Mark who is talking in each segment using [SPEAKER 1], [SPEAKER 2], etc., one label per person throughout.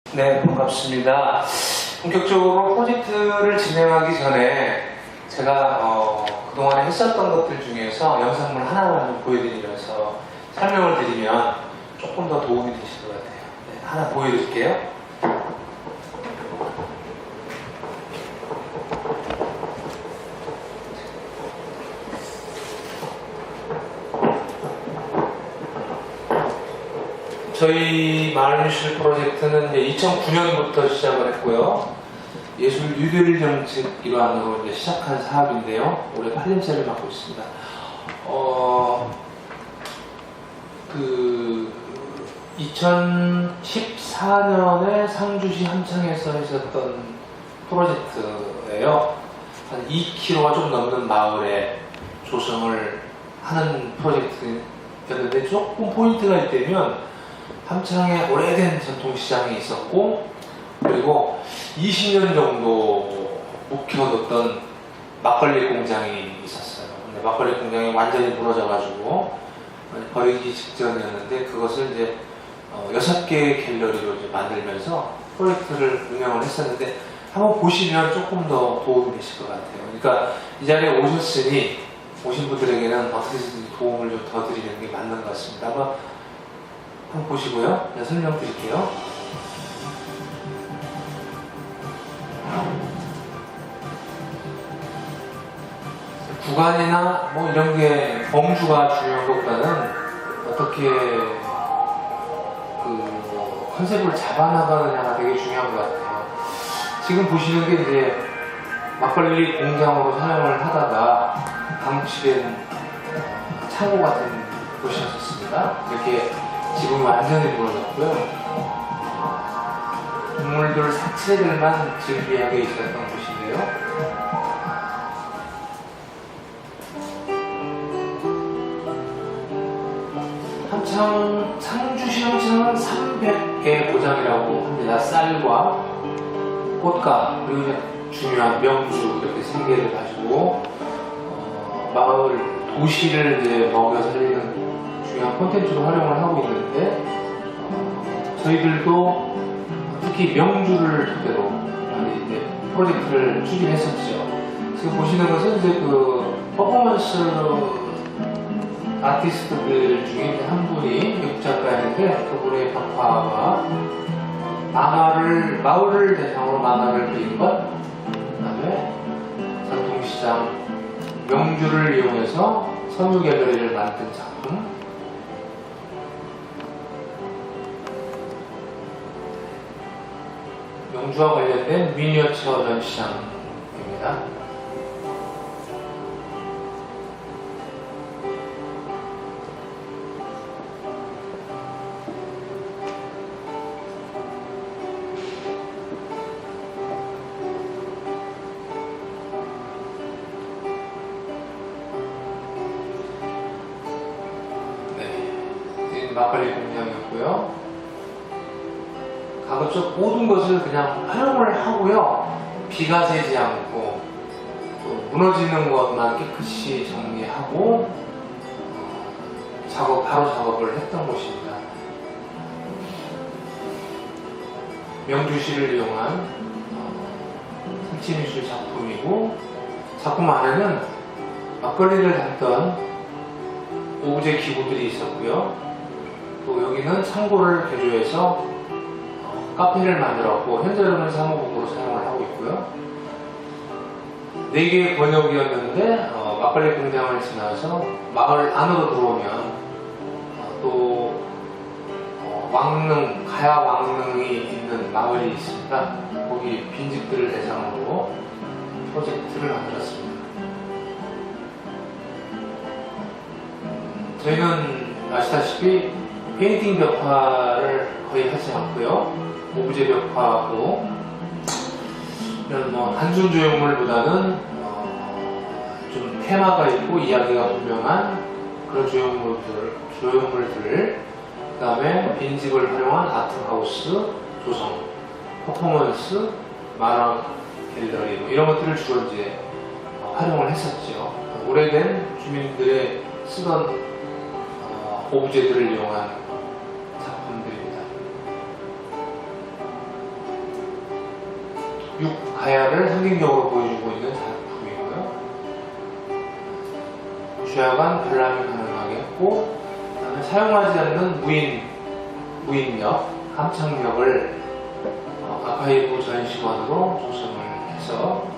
[SPEAKER 1] 네, 반갑습니다. 본격적으로 프로젝트를 진행하기 전에 제가 그동안에 했었던 것들 중에서 영상물 하나만 보여드리면서 설명을 드리면 조금 더 도움이 되실 것 같아요. 네, 하나 보여드릴게요. 저희 마을뮤지컬 프로젝트는 이제 2009년부터 시작을 했고요. 예술 뉴딜 정책 일환으로 이제 시작한 사업인데요. 올해 8년째를 맡고 있습니다. 2014년에 상주시 함창에서 했었던 프로젝트예요. 한 2km가 좀 넘는 마을에 조성을 하는 프로젝트였는데 조금 포인트가 있다면 함창에 오래된 전통시장이 있었고, 그리고 20년 정도 묵혀뒀던 막걸리 공장이 있었어요. 근데 막걸리 공장이 완전히 무너져가지고 버리기 직전이었는데, 그것을 이제 6개의 갤러리로 이제 만들면서 프로젝트를 운영을 했었는데, 한번 보시면 조금 더 도움이 되실 것 같아요. 그러니까 이 자리에 오셨으니 오신 분들에게는 어떻게든 도움을 좀 더 드리는 게 맞는 것 같습니다. 한번 보시고요. 네, 설명드릴게요. 구간이나 뭐 이런 게 범주가 중요한 것보다는 어떻게 컨셉을 잡아나가느냐가 되게 중요한 것 같아요. 지금 보시는 게 이제 막걸리 공장으로 사용을 하다가 방치된 창고 같은 곳이었습니다. 이렇게 지금 완전히 무너졌고요. 동물들 사체들만 즐비하게 있었던 곳인데요. 상주시 함창은 300개 고장이라고 합니다. 쌀과 꽃감, 그리고 이제 중요한 명주 이렇게 3개를 가지고 마을 도시를 이제 먹여 살리는 중요한 콘텐츠로 활용을 하고 있는데, 저희들도 특히 명주를 토대로 많이 이제 프로젝트를 추진했었죠. 지금 보시는 것은 이제 퍼포먼스 아티스트들 중에 한 분이 역작가인데, 그분의 박화가 마을을 대상으로 만화를 그린 것, 그 다음에 전통시장 명주를 이용해서 섬유 갤러리를 만든 작품, 명주와 관련된 미니어처 전시장입니다. 네, 막걸리 공장이었고요. 가급적 모든 것을 그냥 활용을 하고요. 비가 새지 않고 또 무너지는 것만 깨끗이 정리하고 바로 작업을 했던 곳입니다. 명주시를 이용한 설치미술 작품이고, 작품 안에는 막걸리를 담던 오브제 기구들이 있었고요. 또 여기는 창고를 개조해서 카페를 만들었고, 현재로는 사무국으로 사용을 하고 있고요. 4개의 권역이었는데 막걸리 공장을 지나서 마을 안으로 들어오면 또 가야 왕릉이 있는 마을이 있습니다. 거기 빈집들을 대상으로 프로젝트를 만들었습니다. 저희는 아시다시피 페인팅 벽화를 거의 하지 않고요. 오브제 벽화하고 이런 단순 조형물보다는 좀 테마가 있고 이야기가 분명한 그런 조형물들, 그 다음에 빈집을 활용한 아트하우스 조성, 퍼포먼스, 만화 갤러리 이런 것들을 주로 이제 활용을 했었죠. 오래된 주민들의 쓰던 오브제들을 이용한 작품들입니다. 육가야를 상징적으로 보여주고 있는 작품이고요. 주야간 관람이 가능하게 했고, 그 다음에 사용하지 않는 무인역, 함창역을 아카이브 전시관으로 조성을 해서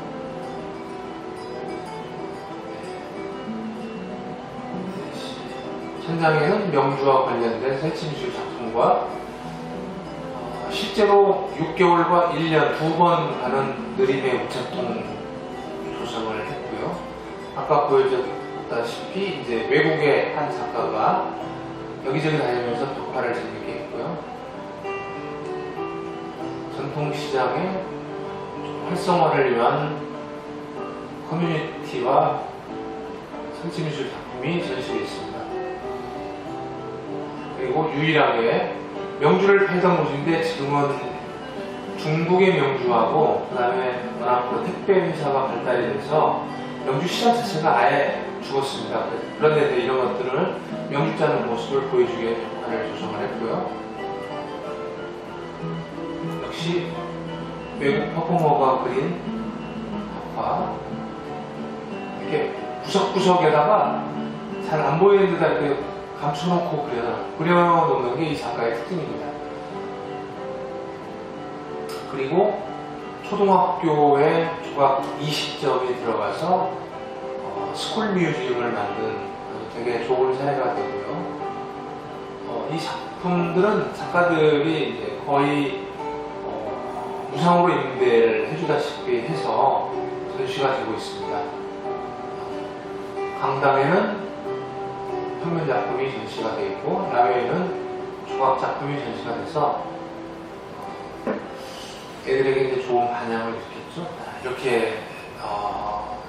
[SPEAKER 1] 현장에는 명주와 관련된 새침술 작품과 실제로 6개월과 1년 2번 가는 느림의 우체통 조성을 했고요. 아까 보여줬다시피 이제 외국의 한 작가가 여기저기 다니면서 벽화를 재밌게 했고요. 전통시장의 활성화를 위한 커뮤니티와 설치미술 작품이 전시되어 있습니다. 그리고 유일하게 명주를 팔던 곳인데 지금은 중국의 명주하고 그 다음에 워낙 택배 회사가 발달이 돼서 명주 시장 자체가 아예 죽었습니다. 그런데 이런 것들을 명주자는 모습을 보여주게 벽화를 조성을 했고요. 역시 외국 퍼포머가 그린 벽화, 이렇게 구석구석에다가 잘 안 보이는 데다 이렇게 감춰놓고 그려놓는 게 이 작가의 특징입니다. 그리고 초등학교에 조각 20점이 들어가서 스쿨 뮤지엄을 만든 되게 좋은 사례가 되고요. 이 작품들은 작가들이 이제 거의 무상으로 임대를 해주다시피 해서 전시가 되고 있습니다. 강당에는 평면 작품이 전시가 되어 있고 야외에는 조각 작품이 전시가 돼서 애들에게 이제 좋은 반향을 일으켰죠. 이렇게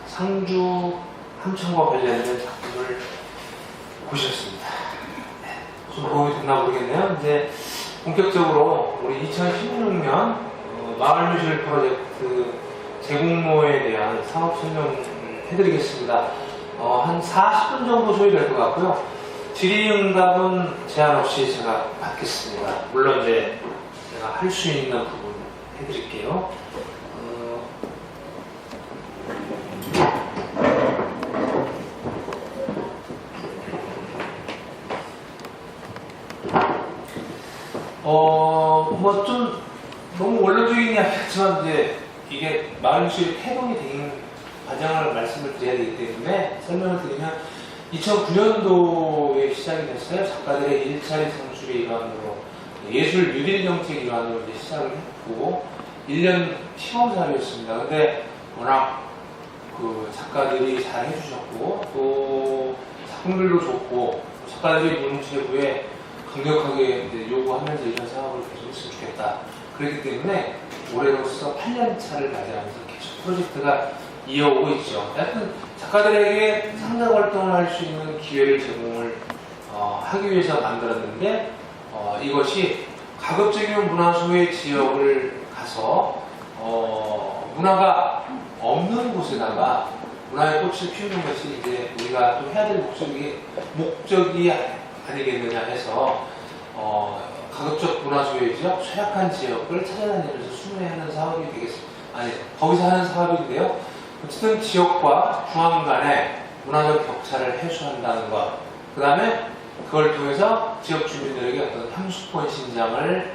[SPEAKER 1] 상주 함창과 관련된 작품을 보셨습니다. 좀 도움이 됐나 모르겠네요. 이제 본격적으로 우리 2016년 마을뮤질 프로젝트 재공모에 대한 상업 설명을 해드리겠습니다. 한 40분 정도 소요될 것 같고요. 질의응답은 제한 없이 제가 받겠습니다. 물론 이제 제가 할 수 있는 부분 해드릴게요. 뭐 좀 너무 원론적인 이야기 같지만 이제 이게 마을뮤질 태동이 된 과정을 말씀을 드려야 되기 때문에 설명을 드리면 2009년도에 시작이 됐어요. 작가들의 일차례 창출의 일환으로 예술 뉴딜 정책 일환으로 이제 시작을 했고 1년 시범사업이었습니다. 근데 워낙 그 작가들이 잘 해주셨고 또 작품들도 좋고 작가들이 문체부에 강력하게 이제 요구하면서 이런 사업을 계속 했으면 좋겠다. 그렇기 때문에 올해로서 8년차를 맞이하면서 계속 프로젝트가 이어오고 있죠. 하여튼 작가들에게 창작 활동을 할 수 있는 기회를 제공을 하기 위해서 만들었는데 이것이 가급적이면 문화소외 지역을 가서 문화가 없는 곳에다가 문화의 꽃을 피우는 것이 이제 우리가 또 해야 될 목적이 아니겠느냐 해서 가급적 문화소외 지역, 취약한 지역을 찾아다니면서 수문회하는 사업이 되겠습니다. 거기서 하는 사업인데요. 어쨌든 지역과 중앙 간의 문화적 격차를 해소한다는 것, 그 다음에 그걸 통해서 지역 주민들에게 어떤 향수권 신장을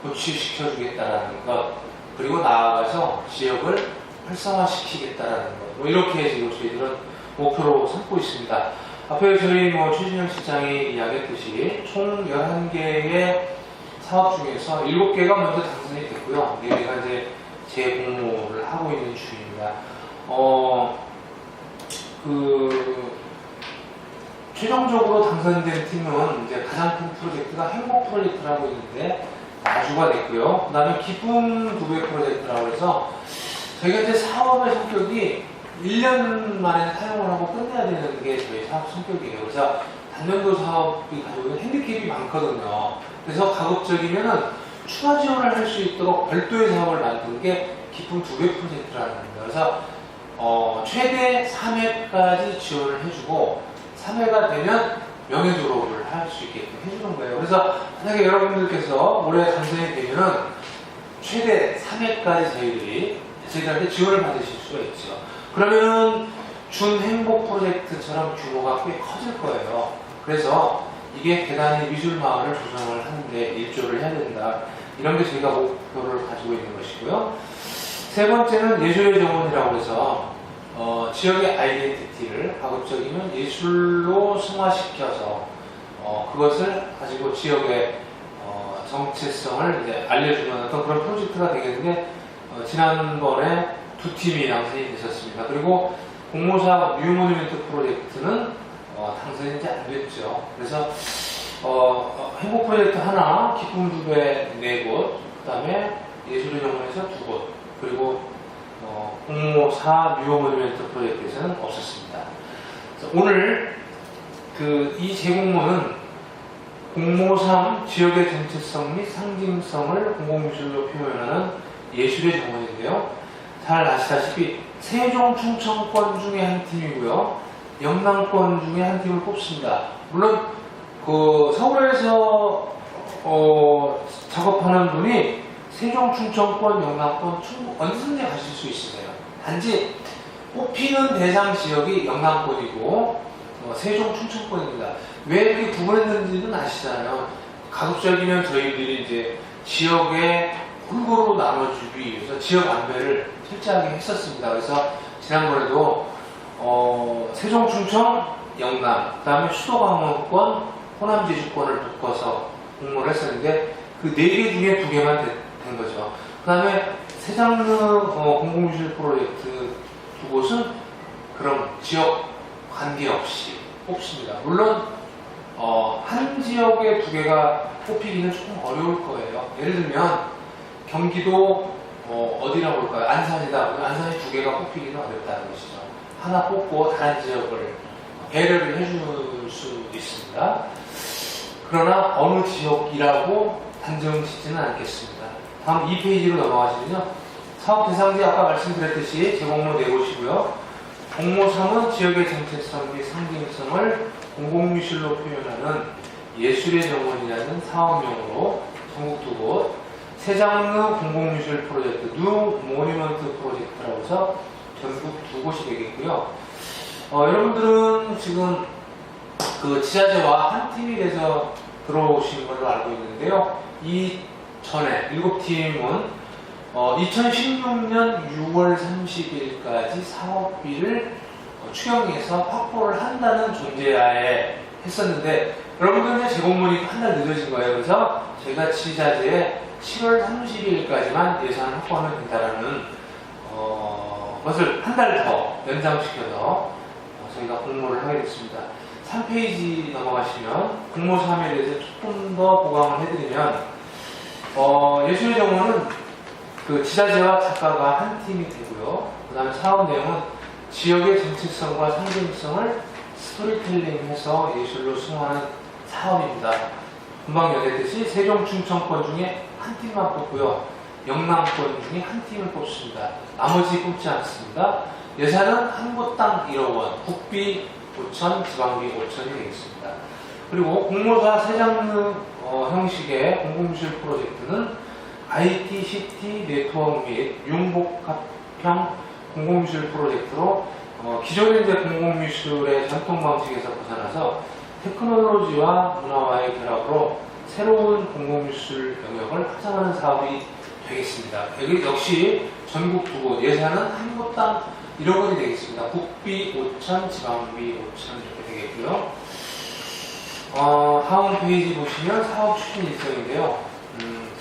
[SPEAKER 1] 고취시켜주겠다라는 것, 그리고 나아가서 지역을 활성화시키겠다라는 것, 뭐 이렇게 지금 저희들은 목표로 삼고 있습니다. 앞에 저희 최진영 시장이 이야기했듯이 총 11개의 사업 중에서 7개가 먼저 당선이 됐고요. 4개가 이제 재공모를 하고 있는 중입니다. 최종적으로 당선된 팀은 이제 가장 큰 프로젝트가 행복 프로젝트라고 있는데 나주가 됐고요. 그 다음에 기쁨 두배 프로젝트라고 해서 저희가 이제 사업의 성격이 1년 만에 사용을 하고 끝내야 되는 게 저희 사업 성격이에요. 그래서 단년도 사업이 가지고 있는 핸디캡이 많거든요. 그래서 가급적이면은 추가 지원을 할 수 있도록 별도의 사업을 만든 게 기쁨 두배 프로젝트라는 겁니다. 그래서 최대 3회까지 지원을 해주고 3회가 되면 명예 졸업을 할 수 있게끔 해주는 거예요. 그래서 만약에 여러분들께서 올해 당선이 되면은 최대 3회까지 저희들한테 지원을 받으실 수가 있죠. 그러면 준 행복 프로젝트처럼 규모가 꽤 커질 거예요. 그래서 이게 대단히 미술 마을을 조성을 하는데 일조를 해야 된다. 이런 게 저희가 목표를 가지고 있는 것이고요. 세 번째는 예술의 정원이라고 해서 지역의 아이덴티티를 가급적이면 예술로 승화시켜서 그것을 가지고 지역의 정체성을 이제 알려주는 어떤 그런 프로젝트가 되겠는데 지난번에 두 팀이 당선이 되셨습니다. 그리고 공모사 뉴모니먼트 프로젝트는 당선이 이제 안 됐죠. 그래서 행복 프로젝트 하나, 기쁨 두 배 4곳, 그 다음에 예술의 정원에서 2곳, 그리고 공모사 뉴모니먼트 프로젝트에서는 없었습니다. 오늘 이 제공문은 공모 3 지역의 정체성 및 상징성을 공공미술로 표현하는 예술의 정원인데요. 잘 아시다시피 세종 충청권 중에 한 팀이고요. 영남권 중에 한 팀을 뽑습니다. 물론 서울에서 작업하는 분이 세종 충청권, 영남권, 충북 언제든지 가실 수 있으세요. 단지 뽑히는 대상 지역이 영남권이고 세종 충청권입니다. 왜 이렇게 구분했는지는 아시잖아요. 가급적이면 저희들이 이제 지역에 골고루 나눠주기 위해서 지역 안배를 철저하게 했었습니다. 그래서 지난번에도 세종, 충청, 영남, 그 다음에 수도강원권, 호남 제주권을 묶어서 공모를 했었는데 그 4개 중에 2개만 된 거죠. 그 다음에 세장르 공공미술 프로젝트 2곳은 그럼 지역 관계없이 뽑습니다. 물론 한 지역에 2개가 뽑히기는 조금 어려울 거예요. 예를 들면 경기도 어디라고 볼까요? 안산이다. 안산이 2개가 뽑히기는 어렵다는 것이죠. 하나 뽑고 다른 지역을 배려를 해줄 수 있습니다. 그러나 어느 지역이라고 단정 짓지는 않겠습니다. 다음 2페이지로 넘어가시면요. 사업 대상지 아까 말씀드렸듯이 제공문 내보시고요. 공모 3은 지역의 정체성 및 상징성을 공공미술로 표현하는 예술의 정원이라는 사업명으로 전국 2곳, 세장르 공공미술 프로젝트, 뉴 모니먼트 프로젝트라고 해서 전국 2곳이 되겠고요. 여러분들은 지금 그 지자체와 한 팀이 돼서 들어오신 걸로 알고 있는데요. 이 전에 7팀은 2016년 6월 30일까지 사업비를 추경해서 확보를 한다는 존재하에 했었는데 여러분들은 제공문이 한 달 늦어진 거예요. 그래서 저희가 지자체에 7월 30일까지만 예산을 확보하면 된다라는 것을 한 달 더 연장시켜서 저희가 공모를 하게 됐습니다. 3페이지 넘어가시면 공모 3에 대해서 조금 더 보강을 해드리면 예술의 정원은 그 지자체와 작가가 한 팀이 되고요. 그 다음에 사업 내용은 지역의 정체성과 상징성을 스토리텔링해서 예술로 승화하는 사업입니다. 금방 얘기했듯이 세종 충청권 중에 한 팀만 뽑고요. 영남권 중에 한 팀을 뽑습니다. 나머지 뽑지 않습니다. 예산은 한 곳당 1억 원, 국비 5천, 지방비 5천이 되겠습니다. 그리고 공모사 세장르 형식의 공공미술 프로젝트는 IT, CT, 네트워크 및 융복합형 공공미술 프로젝트로 기존의 공공미술의 전통 방식에서 벗어나서 테크놀로지와 문화와의 결합으로 새로운 공공미술 영역을 확장하는 사업이 되겠습니다. 여기 역시 전국 2곳, 예산은 한 곳당 1억 원이 되겠습니다. 국비 5천, 지방비 5천 이렇게 되겠고요. 다음 페이지 보시면 사업 추진 일정인데요.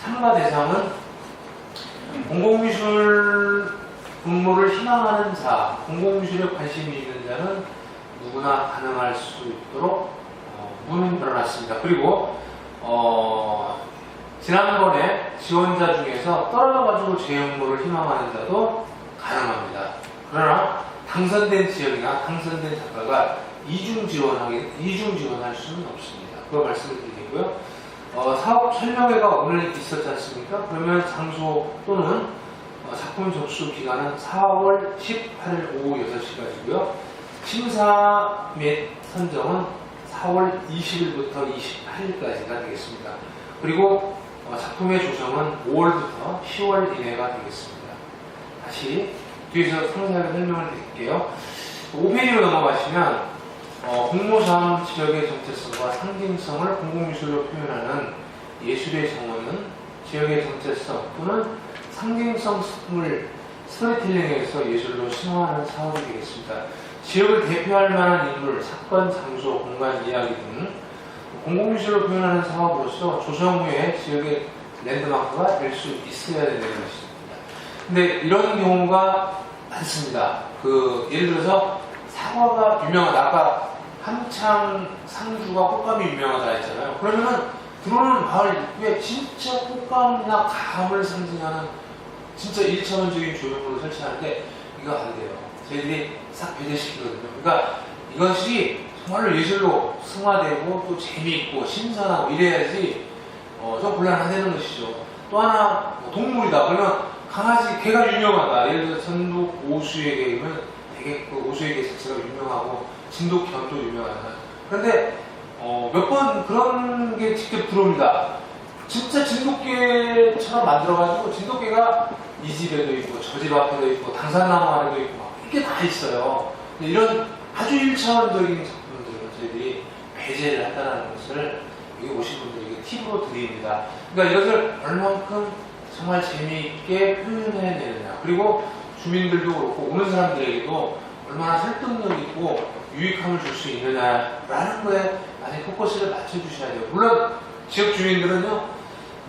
[SPEAKER 1] 참가 대상은 공공미술 공모를 희망하는 자, 공공미술에 관심이 있는 자는 누구나 가능할 수 있도록 문은 열어놨습니다. 그리고 지난번에 지원자 중에서 떨어져가지고 재응모를 희망하는 자도 가능합니다. 그러나 당선된 지역이나 당선된 작가가 이중 지원할 수는 없습니다. 그거 말씀을 드리고요. 사업 설명회가 오늘 있었지 않습니까? 그러면 장소 또는 작품 접수 기간은 4월 18일 오후 6시까지고요. 심사 및 선정은 4월 20일부터 28일까지가 되겠습니다. 그리고 작품의 조성은 5월부터 10월 이내가 되겠습니다. 다시 뒤에서 상세하게 설명을 드릴게요. 5페이지로 넘어가시면 공모상 지역의 정체성과 상징성을 공공미술로 표현하는 예술의 정원은 지역의 정체성 또는 상징성을 스토리텔링에서 예술로 승화하는 사업이 되겠습니다. 지역을 대표할 만한 인물, 사건, 장소, 공간, 이야기 등 공공미술로 표현하는 사업으로서 조성 후에 지역의 랜드마크가 될 수 있어야 되는 것입니다. 근데 이런 경우가 많습니다. 예를 들어서 사과가 유명하다. 아까 한창 상주가 꽃감이 유명하다 했잖아요. 그러면은 들어오는 마을 입구에 진짜 꽃감이나 감을 상징하는 진짜 1차원적인 조형물을 설치하는데 이거 안 돼요. 저희들이 싹 배제시키거든요. 그러니까 이것이 정말로 예술로 승화되고 또 재미있고 신선하고 이래야지 좀 곤란하다는 것이죠. 또 하나 동물이다. 그러면 강아지, 개가 유명하다. 예를 들어서 전북 오수의 개는 되게 오수의 개 자체가 유명하고 진돗 견도 유명하다. 그런데 몇 번 그런 게 직접 들어옵니다. 진짜 진돗개처럼 만들어가지고 진돗개가 이 집에도 있고 저 집 앞에도 있고 당산나무 아래도 있고 막 이게 다 있어요. 이런 아주 1차원적인 작품들을 저희들이 배제를 한다는 것을 여기 오신 분들에게 팁으로 드립니다. 그러니까 이것을 얼만큼 정말 재미있게 표현해내느냐, 그리고 주민들도 그렇고 오는 사람들에게도 얼마나 설득력 있고 유익함을 줄 수 있느냐라는 거에 많이 포커스를 맞춰주셔야 돼요. 물론 지역 주민들은요,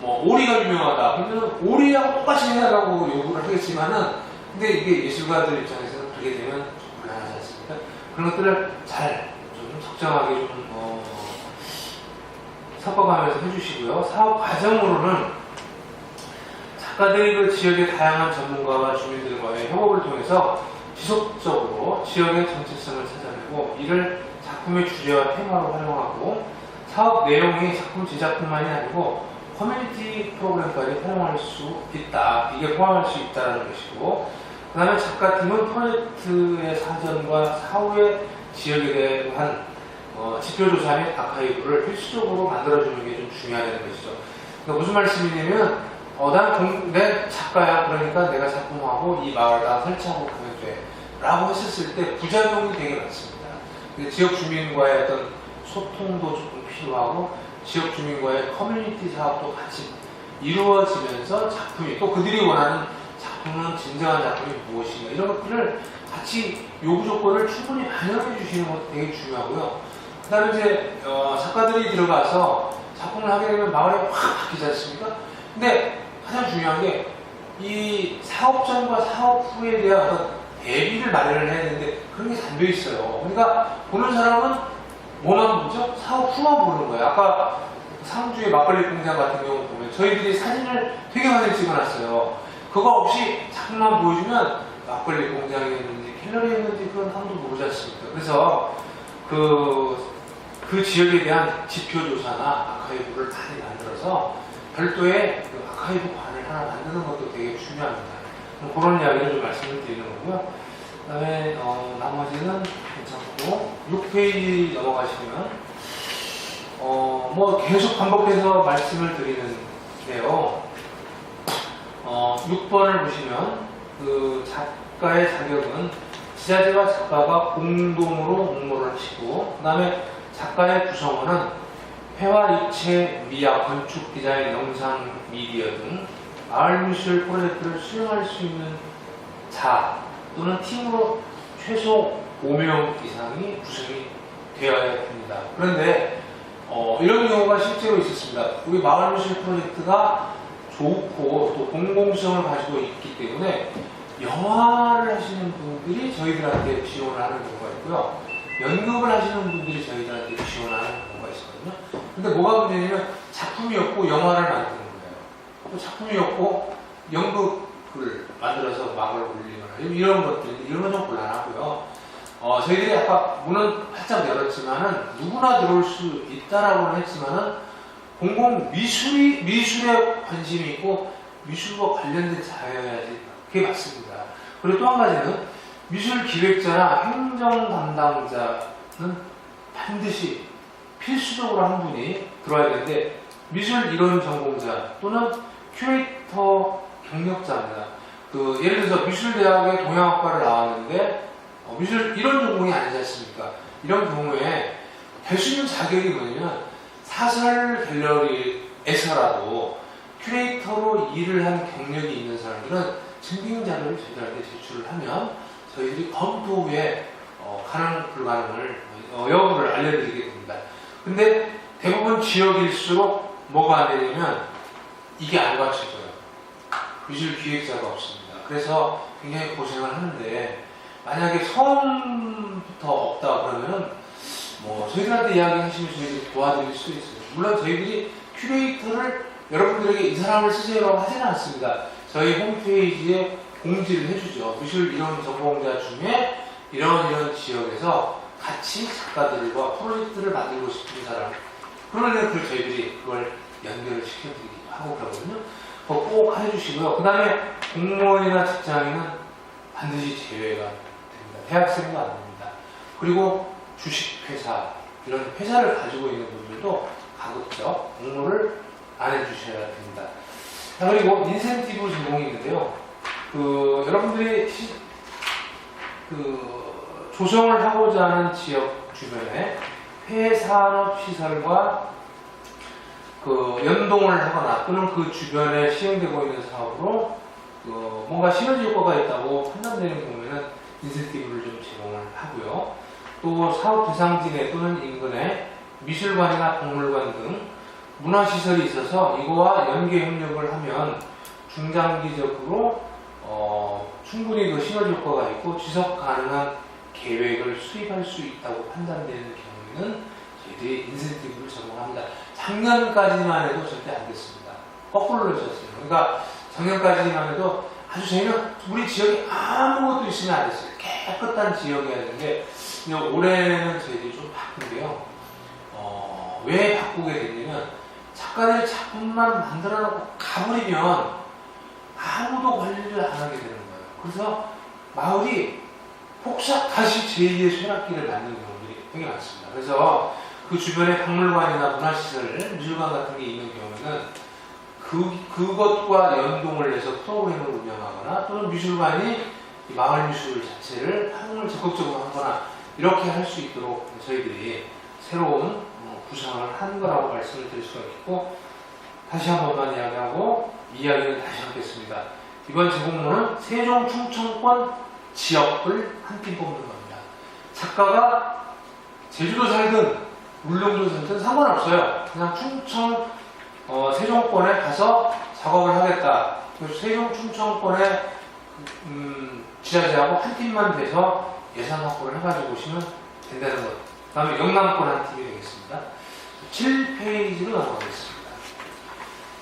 [SPEAKER 1] 오리가 유명하다 그러면 오리하고 똑같이 생각하고 요구를 하겠지만은, 근데 이게 예술가들 입장에서는 그렇게 되면 좀 곤란하지 않습니까? 그런 것들을 잘 좀 적정하게 좀 섞어가면서 해주시고요. 사업 과정으로는 작가들이 그 지역의 다양한 전문가와 주민들과의 협업을 통해서 지속적으로 지역의 정체성을 찾아내고 이를 작품의 주제와 테마로 활용하고, 사업 내용이 작품 제작뿐만이 아니고 커뮤니티 프로그램까지 활용할 수 있다. 이게 포함할 수 있다는 것이고, 그 다음에 작가팀은 프로젝트의 사전과 사후의 지역에 대한 지표조사 및 아카이브를 필수적으로 만들어주는 게 좀 중요하다는 것이죠. 그러니까 무슨 말씀이냐면, 내 작가야. 그러니까 내가 작품하고 이 마을에다 설치하고 가면 돼. 라고 했었을 때 부작용이 되게 많습니다. 지역 주민과의 어떤 소통도 조금 필요하고, 지역 주민과의 커뮤니티 사업도 같이 이루어지면서 작품이, 또 그들이 원하는 작품은 진정한 작품이 무엇인가, 이런 것들을 같이 요구 조건을 충분히 반영해 주시는 것도 되게 중요하고요. 그 다음에 이제 작가들이 들어가서 작품을 하게 되면 마을이 확 바뀌지 않습니까? 근데 가장 중요한 게 이 사업 전과 사업 후에 대한 어떤 대비를 마련을 해야 되는데 그런 게 안 돼 있어요. 그러니까 보는 사람은 뭐만 보죠? 사업 후만 보는 거예요. 아까 상주의 막걸리 공장 같은 경우 보면 저희들이 사진을 되게 많이 찍어놨어요. 그거 없이 작품만 보여주면 막걸리 공장이 있는지 갤러리에 있는지 그건 아무도 모르지 않습니까? 그래서 그 지역에 대한 지표조사나 아카이브를 많이 만들어서 별도의 그 아카이브관을 하나 만드는 것도 되게 중요합니다. 그런 이야기를 좀 말씀을 드리는 거고요. 그 다음에 나머지는 괜찮고 6페이지 넘어가시면 계속 반복해서 말씀을 드리는데요. 6번을 보시면 그 작가의 자격은 지자체와 작가가 공동으로 공모를 하시고, 그 다음에 작가의 구성원은 회화, 입체, 미학, 건축, 디자인, 영상, 미디어 등 마을미술 프로젝트를 수행할 수 있는 자 또는 팀으로 최소 5명 이상이 구성이 되어야 됩니다. 그런데 이런 경우가 실제로 있었습니다. 우리 마을미술 프로젝트가 좋고 또 공공성을 가지고 있기 때문에 영화를 하시는 분들이 저희들한테 지원을 하는 경우가 있고요. 연극을 하시는 분들이 저희들한테 지원을 하는 경우가 있거든요. 근데 뭐가 문제냐면 작품이 없고 영화를 만드는 거예요. 또 작품이 없고 연극을 만들어서 막을 올리거나 이런 것들, 이런 건 좀 곤란하고요. 저희들이 아까 문은 활짝 열었지만은 누구나 들어올 수 있다라고는 했지만은 공공 미술에 관심이 있고 미술과 관련된 자여야지 그게 맞습니다. 그리고 또 한 가지는 미술 기획자나 행정 담당자는 반드시 필수적으로 한 분이 들어와야 되는데 미술 이론 전공자 또는 큐레이터 경력자입니다. 예를 들어서 미술대학의 동양학과를 나왔는데 미술 이론 전공이 아니지 않습니까? 이런 경우에 될 수 있는 자격이 뭐냐면 사설 갤러리에서라도 큐레이터로 일을 한 경력이 있는 사람들은 증빙 자료를 저희들한테 제출을 하면 저희들이 검토 후에 가능 불가능을 여부를 알려드리게 됩니다. 근데 대부분 지역일수록 뭐가 안 되냐면 이게 안 갖춰져요. 미술 기획자가 없습니다. 그래서 굉장히 고생을 하는데 만약에 처음부터 없다 그러면은 저희들한테 이야기하시면 저희들이 도와드릴 수도 있어요. 물론 저희들이 큐레이터를 여러분들에게 이 사람을 쓰세요라고 하지는 않습니다. 저희 홈페이지에 공지를 해주죠. 미술 이론 전공자 중에 이런 지역에서 같이 작가들과 프로젝트를 만들고 싶은 사람, 그러면 저희들이 그걸 연결을 시켜드리기도 하고 그러거든요. 그거 꼭 해주시고요. 그 다음에 공무원이나 직장인은 반드시 제외가 됩니다. 대학생도 안 됩니다. 그리고 주식회사, 이런 회사를 가지고 있는 분들도 가급적 공모를 안 해주셔야 됩니다. 자, 그리고 인센티브 제공이 있는데요. 여러분들이 조성을 하고자 하는 지역 주변에 폐산업시설과 연동을 하거나 또는 그 주변에 시행되고 있는 사업으로 뭔가 시너지 효과가 있다고 판단되는 경우에는 인센티브를 좀 제공을 하고요. 또 사업 대상지내 또는 인근에 미술관이나 박물관 등 문화시설이 있어서 이거와 연계 협력을 하면 중장기적으로 충분히 그 시너지 효과가 있고 지속 가능한 계획을 수립할 수 있다고 판단되는 경우에는 저희들이 인센티브를 제공합니다. 작년까지만 해도 절대 안 됐습니다. 거꾸로 해줬어요. 그러니까 작년까지만 해도 아주 저희는 우리 지역에 아무것도 있으면 안 됐어요. 깨끗한 지역이어야 되는데 올해는 저희들이 좀 바꾼데요. 왜 바꾸게 됐냐면 작가들이 작품만 만들어 놓고 가버리면 아무도 관리를 안 하게 되는 거예요. 그래서 마을이 폭삭 다시 제2의 쇠락기를 맞는 경우들이 되게 많습니다. 그래서 그 주변에 박물관이나 문화시설, 미술관 같은 게 있는 경우에는 그것과 연동을 해서 프로그램을 운영하거나 또는 미술관이 이 마을 미술 자체를 활용을 적극적으로 하거나 이렇게 할 수 있도록 저희들이 새로운 구상을 한 거라고 말씀을 드릴 수가 있고, 다시 한 번만 이야기하고 이야기는 다시 하겠습니다. 이번 제공문은 세종 충청권 지역을 한 팀 뽑는 겁니다. 작가가 제주도 살든 울릉도 살든 상관없어요. 그냥 충청 세종권에 가서 작업을 하겠다. 그래서 세종 충청권에 지자체하고 한 팀만 돼서 예산 확보를 해가지고 오시면 된다는 것. 그 다음에 영남권 한 팀이 되겠습니다. 7페이지로 넘어가겠습니다.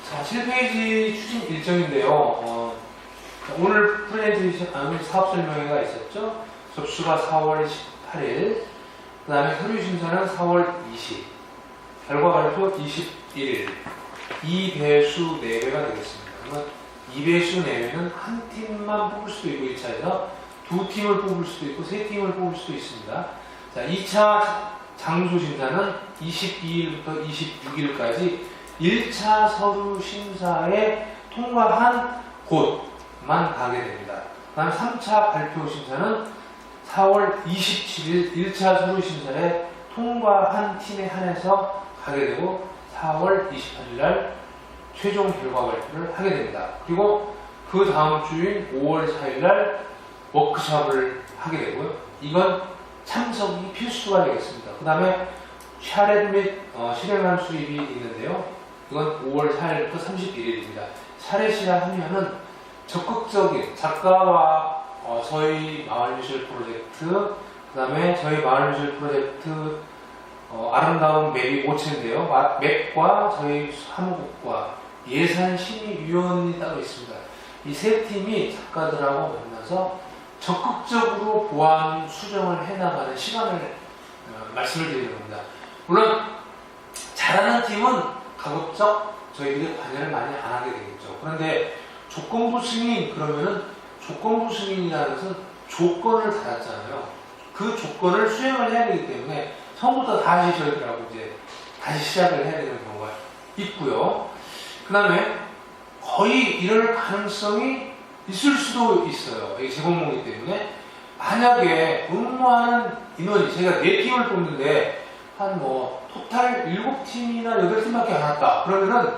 [SPEAKER 1] 자, 7페이지 추진 일정인데요. 오늘 프레젠테이션, 사업 설명회가 있었죠. 접수가 4월 18일, 그 다음에 서류 심사는 4월 20일, 결과 발표 21일, 2배수 4배가 되겠습니다. 그러면 2배수 4배는 한 팀만 뽑을 수도 있고 1차에서 두 팀을 뽑을 수도 있고 세 팀을 뽑을 수도 있습니다. 자, 2차 장소 심사는 22일부터 26일까지 1차 서류 심사에 통과한 곳만 가게 됩니다. 그 다음 3차 발표 심사는 4월 27일 1차 서류 심사에 통과한 팀에 한해서 가게 되고 4월 28일 날 최종 결과 발표를 하게 됩니다. 그리고 그 다음 주인 5월 4일 날 워크숍을 하게 되고요. 이건 참석이 필수가 되겠습니다. 그 다음에 샤렛 및 실행한 수입이 있는데요. 이건 5월 4일부터 31일입니다. 샤렛이라 하면은 적극적인 작가와 저희 마을미술 프로젝트, 그 다음에 저희 마을미술 프로젝트 아름다운 맵이 5채인데요. 맵과 저희 사무국과 예산심의위원이 따로 있습니다. 이 세 팀이 작가들하고 만나서 적극적으로 보완 수정을 해나가는 시간을 말씀을 드리는 겁니다. 물론 잘하는 팀은 가급적 저희들이 관여를 많이 안 하게 되겠죠. 그런데 조건부 승인, 그러면은 조건부 승인이라는 것은 조건을 달았잖아요. 그 조건을 수행을 해야 되기 때문에 처음부터 다시 저희들하고 이제 다시 시작을 해야 되는 경우가 있고요. 그 다음에 거의 이럴 가능성이 있을 수도 있어요. 이게 재공모이기 때문에. 만약에 응모하는 인원이 제가 4팀을 뽑는데 한 토탈 7팀이나 8팀밖에 안 왔다. 그러면은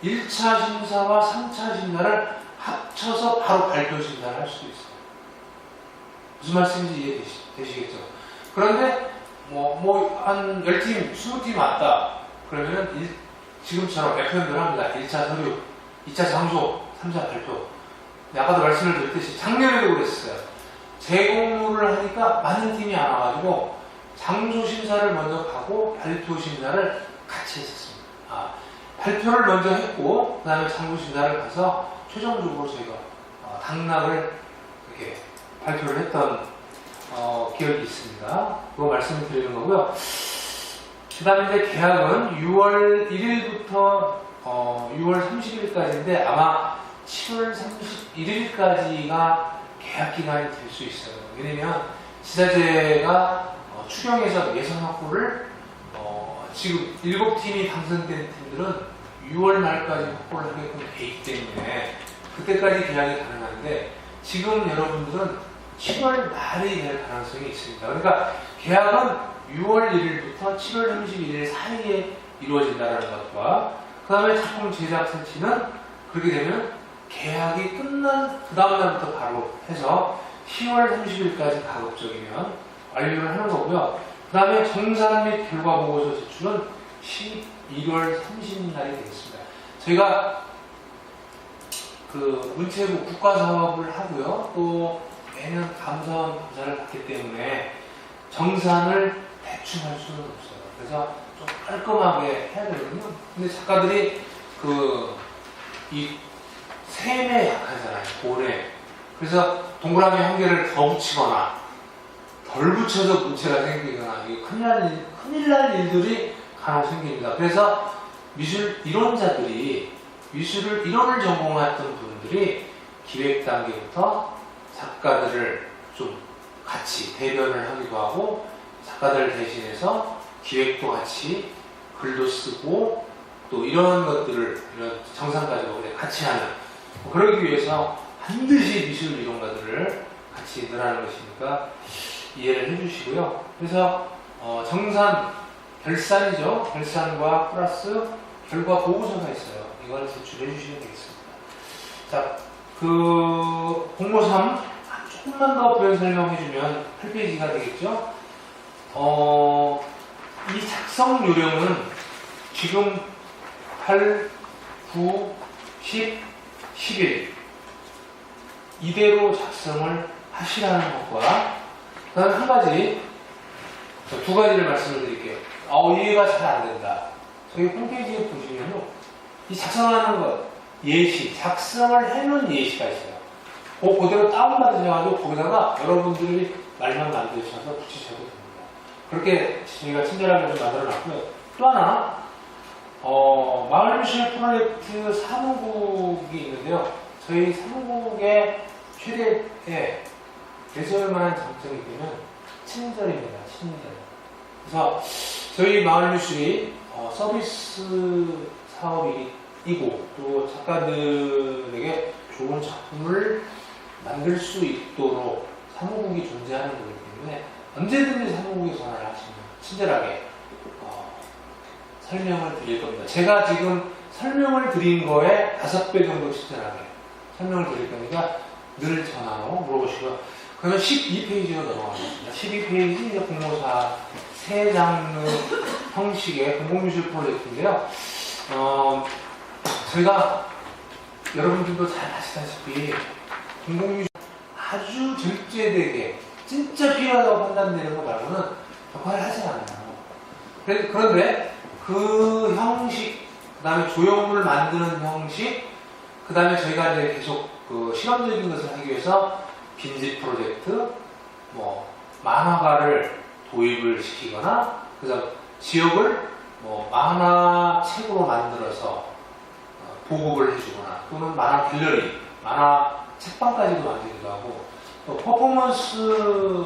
[SPEAKER 1] 1차 심사와 3차 심사를 합쳐서 바로 발표 심사를 할 수도 있어요. 무슨 말씀인지 이해되시겠죠? 그런데 한 10팀, 20팀 왔다. 그러면은 지금처럼 FM을 합니다. 1차 서류, 2차 장소, 3차 발표. 아까도 말씀을 드렸듯이 작년에도 그랬어요. 재공모를 하니까 많은 팀이 안 와가지고 장소 심사를 먼저 가고 발표 심사를 같이 했었습니다. 발표를 먼저 했고 그 다음에 장소 심사를 가서 최종적으로 저희가 당락을 이렇게 발표를 했던 기억이 있습니다. 그거 말씀을 드리는 거고요. 그 다음에 이제 계약은 6월 1일부터 6월 30일까지인데 아마 7월 31일까지가 계약 기간이 될 수 있어요. 왜냐면 지자체가 추경에서 예산 확보를 지금 7팀이 당선된 팀들은 6월 말까지 확보를 하게끔 돼 있기 때문에 그때까지 계약이 가능한데 지금 여러분들은 7월 말이 될 가능성이 있습니다. 그러니까 계약은 6월 1일부터 7월 31일 사이에 이루어진다는 것과 그 다음에 작품 제작 설치는 그렇게 되면 계약이 끝난 그 다음 날부터 바로 해서 10월 30일까지 가급적이면 완료를 하는 거고요. 그 다음에 정산 및 결과 보고서 제출은 11월 30일날이 되겠습니다. 저희가 그 문체부 국가사업을 하고요. 또 매년 감사원 검사를 받기 때문에 정산을 대충 할 수는 없어요. 그래서 좀 깔끔하게 해야 되거든요. 근데 작가들이 이 셈에 약하잖아요. 고래. 그래서 동그라미 한 개를 더 붙이거나 덜 붙여서 문제가 생기거나 큰일 날 일들이 간혹 생깁니다. 그래서 미술 이론자들이 미술을 이론을 전공했던 분들이 기획 단계부터 작가들을 좀 같이 대변을 하기도 하고 작가들 대신해서 기획도 같이 글도 쓰고 또 이런 것들을 이런 정상 가지고 같이 하는 그러기 위해서 반드시 미술 이론가들을 같이 늘하는 것이니까 이해를 해주시고요. 그래서 정산 결산이죠. 결산과 플러스 결과 보고서가 있어요. 이걸 제출해 주시면 되겠습니다. 자, 공모 3 조금만 더 부연 설명해주면 8페이지가 되겠죠. 이 작성 요령은 지금 8, 9, 10, 11 이대로 작성을 하시라는 것과 그 다음에 두 가지를 말씀을 드릴게요. 이해가 잘 안 된다. 저희 홈페이지에 보시면요. 이 작성하는 것, 예시, 작성을 해놓은 예시가 있어요. 그대로 다운받으셔가지고 거기다가 여러분들이 말만 만드셔서 붙이셔도 됩니다. 그렇게 저희가 친절하게 좀 만들어 놨고요. 또 하나, 마을미술 프로젝트 사무국이 있는데요. 저희 사무국의 최대의 내세울 만한 장점이 되면 친절입니다. 친절. 그래서 저희 마을미술이 서비스 사업이고 또 작가들에게 좋은 작품을 만들 수 있도록 사무국이 존재하는 거기 때문에 언제든지 사무국에 전화를 하시면 친절하게 설명을 드릴 겁니다. 제가 지금 설명을 드린 거에 5배 정도 친절하게 설명을 드릴 거니까 늘 전화로 물어보시고요. 그러면 12페이지로 넘어가겠습니다. 12페이지 이제 공모사 세 장르 형식의 공공미술 프로젝트인데요. 저희가 여러분들도 잘 아시다시피 공공미술 아주 절제되게 진짜 필요하다고 판단되는 거 말고는 역할을 하지 않아요. 그런데 그 형식, 그 다음에 조형물을 만드는 형식, 그 다음에 저희가 이제 계속 실험적인 것을 하기 위해서 빈집 프로젝트, 만화가를 도입을 시키거나, 그래서 지역을 만화책으로 만들어서 보급을 해주거나, 또는 만화 갤러리, 만화 책방까지도 만들기도 하고, 또 퍼포먼스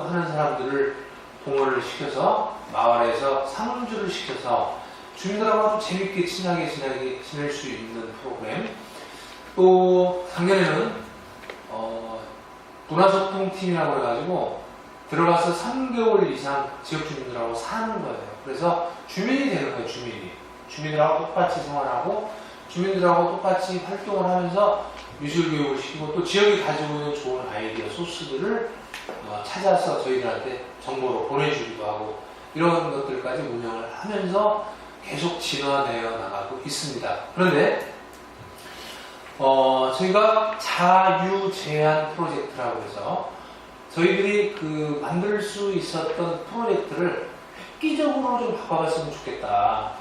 [SPEAKER 1] 하는 사람들을 동원을 시켜서 마을에서 상주를 시켜서 주민들하고 아주 재밌게 친하게 지낼 수 있는 프로그램. 또 작년에는 문화소통팀이라고 해가지고 들어가서 3개월 이상 지역 주민들하고 사는 거예요. 그래서 주민이 되는 거예요. 주민들하고 똑같이 생활하고 주민들하고 똑같이 활동을 하면서 미술교육을 시키고 또 지역이 가지고 있는 좋은 아이디어 소스들을 찾아서 저희들한테 정보로 보내주기도 하고 이런 것들까지 운영을 하면서 계속 진화되어 나가고 있습니다. 그런데 저희가 자유제한 프로젝트라고 해서 저희들이 만들 수 있었던 프로젝트를 획기적으로 좀 바꿔봤으면 좋겠다.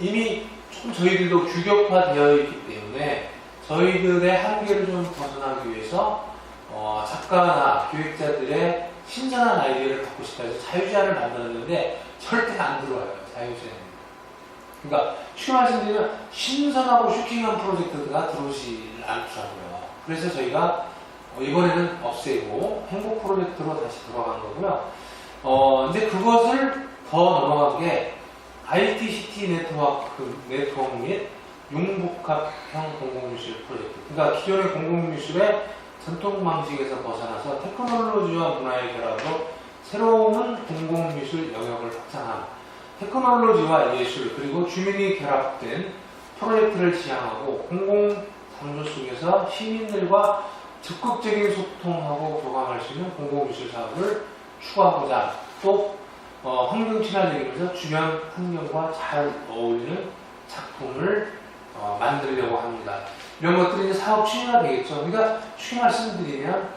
[SPEAKER 1] 이미 조금 저희들도 규격화되어 있기 때문에 저희들의 한계를 좀 벗어나기 위해서 작가나 기획자들의 신선한 아이디어를 갖고 싶다 해서 자유제한을 만들었는데 절대 안 들어와요. 자유제한. 그러니까 쉽게 말씀드리면 신선하고 슈킹한 프로젝트가 들어오지 않더라고요. 그래서 저희가 이번에는 없애고 행복 프로젝트로 다시 돌아간 거고요. 근데 그것을 더 넘어간 게 ITCT 네트워크 및 융복합형 공공미술 프로젝트. 그러니까 기존의 공공미술의 전통 방식에서 벗어나서 테크놀로지와 문화의 결합으로 새로운 공공미술 영역을 확장함. 테크놀로지와 예술 그리고 주민이 결합된 프로젝트를 지향하고 공공장소 속에서 시민들과 적극적인 소통하고 교감할 수 있는 공공미술 사업을 추구하고자 또 환경 친화적이면서 주변 환경과 잘 어울리는 작품을 만들려고 합니다. 이런 것들이 이제 사업 추진화 되겠죠. 그러니까 쉽게 말씀드리면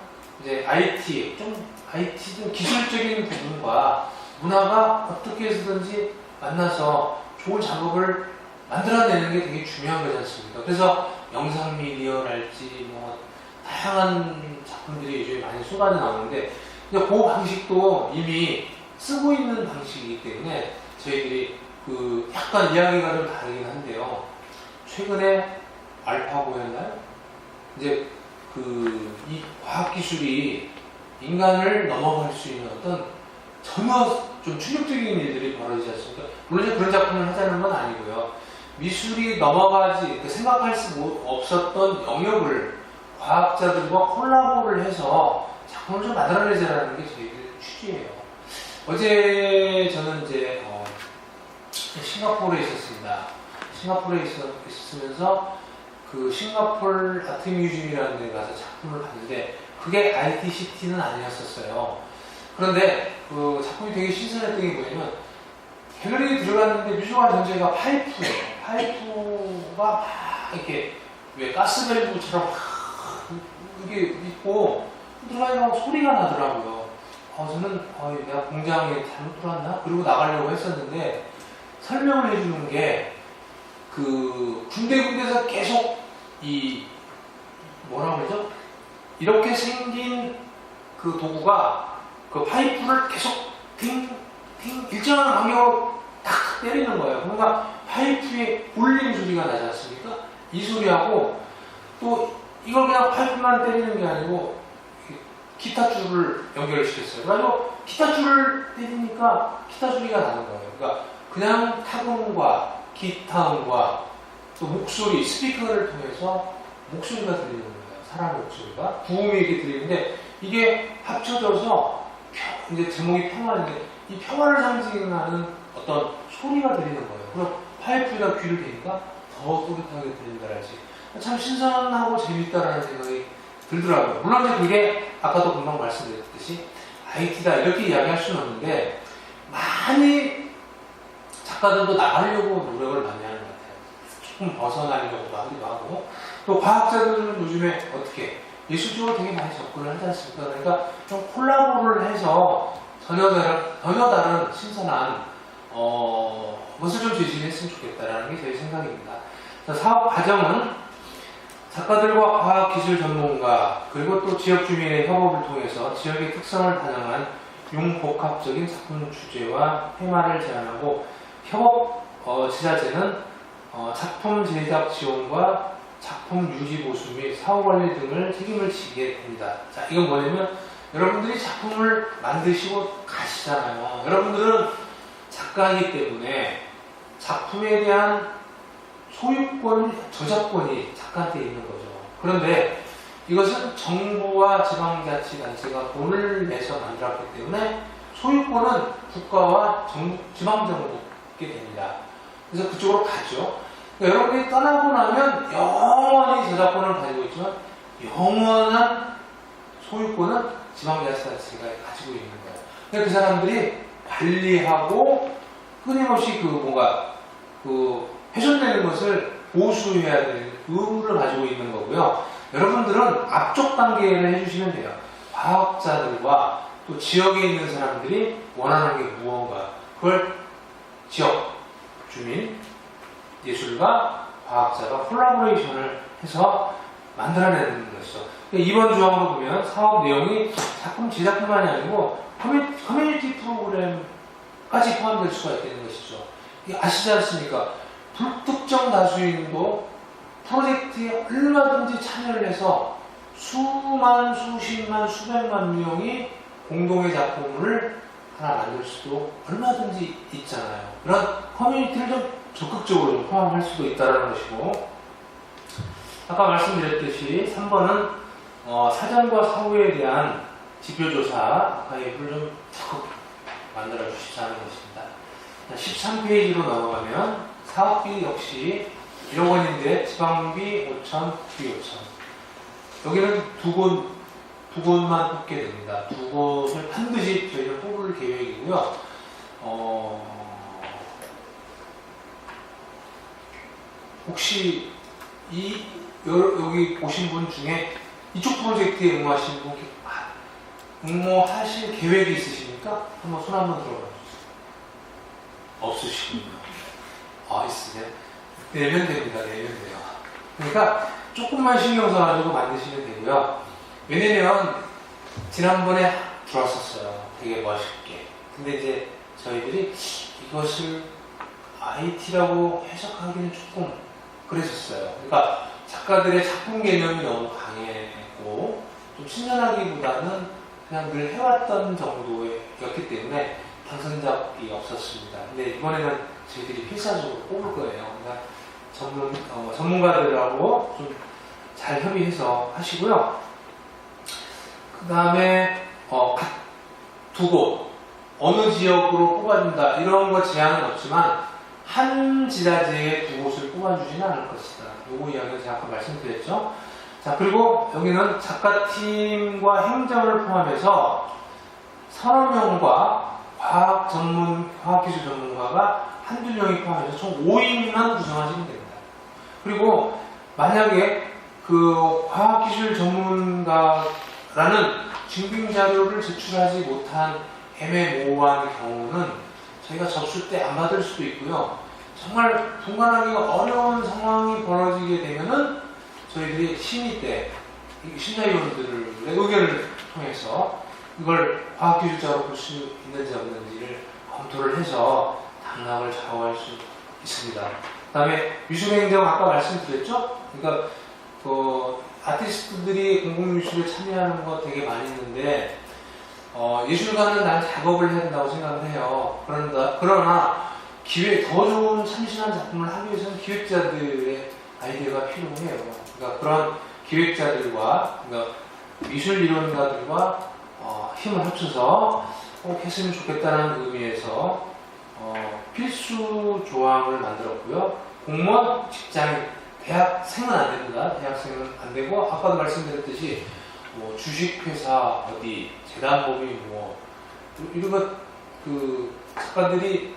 [SPEAKER 1] 이제 IT 좀 기술적인 부분과 문화가 어떻게 해서든지 만나서 좋은 작업을 만들어내는 게 되게 중요한 거지 않습니까? 그래서 영상 미디어랄지 다양한 작품들이 요즘에 많이 쏟아져 나오는데 그 방식도 이미 쓰고 있는 방식이기 때문에 저희들이 약간 이야기가 좀 다르긴 한데요. 최근에 알파고였나요? 이제 이 과학기술이 인간을 넘어갈 수 있는 어떤 전혀 좀 충격적인 일들이 벌어지지 않습니까? 물론 그런 작품을 하자는 건 아니고요. 미술이 넘어가지 생각할 수 없었던 영역을 과학자들과 콜라보를 해서 작품을 좀 만들어내자라는 게 저희들 취지예요. 어제 저는 이제 싱가포르에 있었습니다. 싱가포르에 있으면서 싱가포르 아트 뮤지엄이라는 데 가서 작품을 봤는데 그게 ITCT는 아니었었어요. 그런데 작품이 되게 신선했던 게 뭐냐면 갤러리에 들어갔는데 미술관 전체가 파이프예요. 파이프가 막 이렇게 왜 가스밸브처럼 이게 있고 들어가니까 소리가 나더라고요. 저는 내가 공장에 잘못 들어왔나? 그리고 나가려고 했었는데 설명을 해주는 게 군데군데서 계속 뭐라고 그러죠? 이렇게 생긴 도구가 파이프를 계속 일정한 간격으로 탁 때리는 거예요. 그러니까 파이프에 울림 소리가 나지 않습니까? 이 소리하고 또 이걸 그냥 파이프만 때리는 게 아니고 기타 줄을 연결시켰어요. 그래가지고 기타 줄을 때리니까 기타 소리가 나는 거예요. 그러니까 그냥 타건과 기타음과 또 목소리, 스피커를 통해서 목소리가 들리는 거예요. 사람의 목소리가 부음이 이렇게 들리는데 이게 합쳐져서 이제 제목이 평화인데 이 평화를 상징하는 어떤 소리가 들리는 거예요. 그럼 파이프에다 귀를 대니까 더 또렷하게 들린다랄지 참 신선하고 재밌다라는 생각이 들더라고요. 물론 이제 그게 아까도 금방 말씀드렸듯이 IT다 이렇게 이야기할 수는 없는데 많이 작가들도 나가려고 노력을 많이 하는 것 같아요. 조금 벗어나려고도 하기도 하고 또 과학자들은 요즘에 어떻게 예술적으로 되게 많이 접근을 하지 않습니까? 그러니까 좀 콜라보를 해서 전혀 다른 신선한 것을 좀 제시했으면 좋겠다라는 게 제 생각입니다. 사업 과정은 작가들과 과학기술 전문가 그리고 또 지역 주민의 협업을 통해서 지역의 특성을 반영한 융복합적인 작품 주제와 테마를 제안하고 협업 지자체는 작품 제작 지원과 작품 유지 보수 및 사후 관리 등을 책임을 지게 됩니다. 자, 이건 뭐냐면 여러분들이 작품을 만드시고 가시잖아요. 여러분들은 작가이기 때문에 작품에 대한 소유권, 저작권이 작가한테 있는 거죠. 그런데 이것은 정부와 지방자치단체가 돈을 내서 만들었기 때문에 소유권은 국가와 지방정부께 됩니다. 그래서 그쪽으로 가죠. 그러니까 여러분이 떠나고 나면 영원히 저작권을 가지고 있지만 영원한 소유권은 지방자치단체가 가지고 있는 거예요. 그러니까 그 사람들이 관리하고 끊임없이 훼손되는 것을 보수해야 되는 의무를 가지고 있는 거고요. 여러분들은 앞쪽 단계를 해주시면 돼요. 과학자들과 또 지역에 있는 사람들이 원하는 게 무언가, 그걸 지역 주민, 예술가, 과학자가 콜라보레이션을 해서 만들어내는 것이죠. 이번 조항으로 보면 사업 내용이 작품 제작뿐만이 아니고 커뮤니티 프로그램까지 포함될 수가 있다는 것이죠. 아시지 않습니까? 불특정 다수인도 프로젝트에 얼마든지 참여를 해서 수만, 수십만, 수백만 명이 공동의 작품을 하나 만들 수도 얼마든지 있잖아요. 그런 커뮤니티를 좀 적극적으로 좀 포함할 수도 있다는 것이고, 아까 말씀드렸듯이 3번은 사전과 사후에 대한 지표조사 아카이브를 좀 적극 만들어 주시자는 것입니다. 13페이지로 넘어가면 사업비 역시 1억 원인데 지방비 5천, 국비 5천. 여기는 두 곳만 뽑게 됩니다. 두 곳을 반드시 저희는 뽑을 계획이고요. 혹시 여기 오신 분 중에 이쪽 프로젝트에 응모하신 분, 응모하실 계획이 있으십니까? 한번 손 한번 들어봐 주세요. 없으시군요. 있으세요? 내면 됩니다. 내면 돼요. 그러니까 조금만 신경 써가지고 만드시면 되고요. 왜냐면 지난번에 들어왔었어요. 되게 멋있게. 근데 이제 저희들이 이것을 IT라고 해석하기는 조금 그랬었어요. 그러니까 작가들의 작품 개념이 너무 강했고 좀 친근하기보다는 그냥 늘 해왔던 정도였기 때문에 당선작이 없었습니다. 근데 이번에는 저희들이 필사적으로 뽑을 거예요. 그러니까 전문가들하고 좀 잘 협의해서 하시고요. 그 다음에 두 곳, 어느 지역으로 뽑아준다 이런 거 제한은 없지만 한 지자체에 두 곳을 뽑아주지는 않을 것이다. 요거 이야기를 제가 아까 말씀드렸죠. 자, 그리고 여기는 작가팀과 행정을 포함해서 서너 명과 과학기술 전문가가 한두 명이 포함해서 총 5인만 구성하시면 됩니다. 그리고 만약에 그 과학기술 전문가라는 증빙자료를 제출하지 못한 애매모호한 경우는 저희가 접수 때 안 받을 수도 있고요. 정말 분간하기가 어려운 상황이 벌어지게 되면은 저희들이 심의 때 심사위원들의 의견을 통해서 이걸 과학기술자로 볼 수 있는지 없는지를 검토를 해서 당락을 좌우할 수 있습니다. 그 다음에 미술행정 아까 말씀드렸죠? 그러니까 아티스트들이 공공미술에 참여하는 거 되게 많이 있는데 예술가는 난 작업을 해야 된다고 생각을 해요. 그러나 더 좋은 참신한 작품을 하기 위해서는 기획자들의 아이디어가 필요해요. 그러니까 그런 기획자들과 그러니까 미술 이론가들과 힘을 합쳐서 꼭 했으면 좋겠다는 의미에서 필수 조항을 만들었고요. 공무원, 직장인, 대학생은 안 됩니다. 대학생은 안 되고 아까도 말씀드렸듯이 주식회사 어디, 재단법인 이런 것 작가들이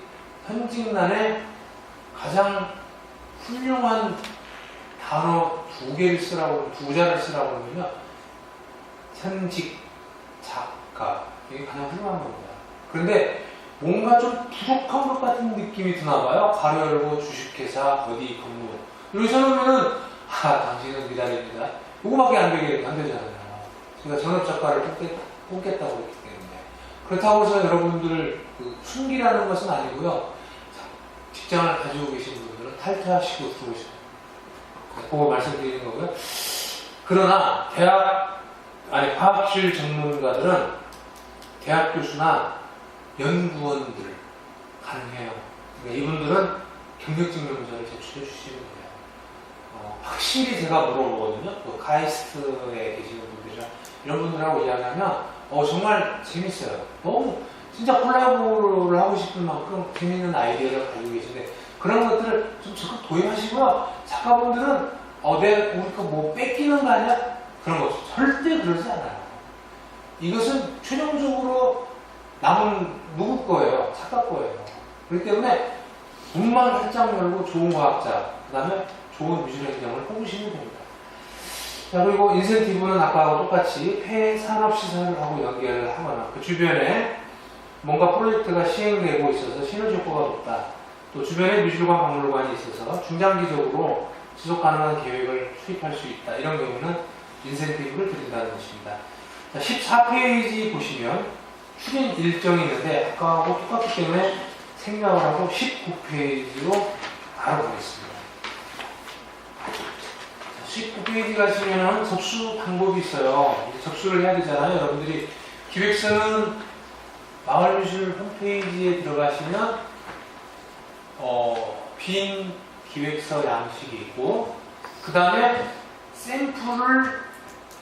[SPEAKER 1] 현직난에 가장 훌륭한 단어 두 자를 쓰라고 하면 현직 작가, 이게 가장 훌륭한 겁니다. 그런데 뭔가 좀 부족한 것 같은 느낌이 드나 봐요. 가로 열고 주식회사 어디 근무 이렇게 써놓으면은 당신은 미달입니다. 이거밖에 안 되잖아요. 제가 전업작가를 뽑겠다고 했기 때문에. 그렇다고 해서 여러분들 순기라는 것은 아니고요. 직장을 가지고 계신 분들은 탈퇴하시고 들어오시고 그거 말씀드리는 거고요. 그러나 과학기술 전문가들은 대학 교수나 연구원들 가능해요. 그러니까 이분들은 경력증명서를 제출해 주시면 돼요. 확실히 제가 물어보거든요. 그 카이스트에 계시는 분들이랑 이런 분들하고 이야기하면 정말 재밌어요. 너무 진짜 콜라보를 하고 싶은 만큼 재밌는 아이디어를 가지고 계신데 그런 것들을 좀 적극 도입하시고요. 작가분들은 우리가 뭐 뺏기는 거 아니야? 그런 거 절대 그러지 않아요. 이것은 최종적으로 남은 누구 거예요? 작가 거예요. 그렇기 때문에 눈만 활짝 열고 좋은 과학자, 그 다음에 좋은 미술행정을 뽑으시면 됩니다. 자, 그리고 인센티브는 아까하고 똑같이 폐산업시설을 하고 연계를 하거나 그 주변에 뭔가 프로젝트가 시행되고 있어서 시너지 효과가 높다. 또 주변에 미술관, 박물관이 있어서 중장기적으로 지속 가능한 계획을 수립할 수 있다. 이런 경우는 인센티브를 드린다는 것입니다. 자, 14페이지 보시면 추진 일정이 있는데 아까하고 똑같기 때문에 생략을 하고 19페이지로 바로 가겠습니다. 19페이지 가시면 접수 방법이 있어요. 접수를 해야 되잖아요. 여러분들이 기획서는 마을미술 홈페이지에 들어가시면 빈 기획서 양식이 있고 그 다음에 샘플을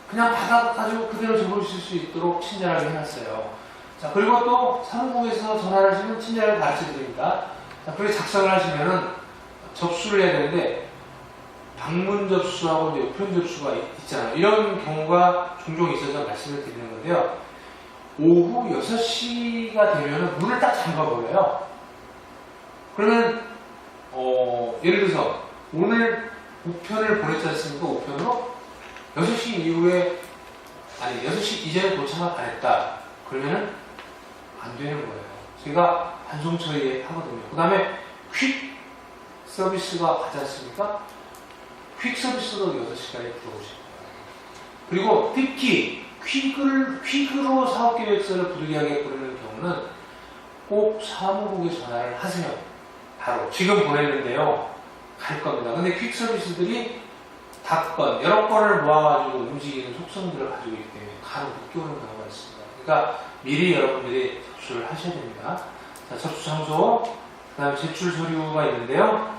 [SPEAKER 1] 그냥 받아가지고 그대로 적으실 수 있도록 친절하게 해놨어요. 자, 그리고 또 사무국에서 전화를 하시면 친절하게 가르쳐 드립니다. 자, 그렇게 작성을 하시면은 접수를 해야 되는데 방문 접수하고 이제 우편 접수가 있잖아요. 이런 경우가 종종 있어서 말씀을 드리는 건데요. 오후 6시가 되면 문을 딱 잠가버려요. 그러면 예를 들어서 오늘 우편을 보냈지 않습니까? 우편으로 6시 이후에 6시 이전에 도착을 안 했다. 그러면은 안 되는 거예요. 저희가 반송 처리하거든요. 그 다음에 퀵 서비스가 가지 않습니까? 퀵 서비스도 6시까지 들어오실 거예요. 그리고 특히 퀵으로 사업계획서를 부득이하게 보내는 경우는 꼭 사무국에 전화를 하세요. 바로 지금 보냈는데요. 갈 겁니다. 근데 퀵 서비스들이 다건 여러 건을 모아가지고 움직이는 속성들을 가지고 있기 때문에 간혹 늦게 오는 경우가 있습니다. 그러니까 미리 여러분들이 접수를 하셔야 됩니다. 자, 접수 장소, 그 다음에 제출 서류가 있는데요.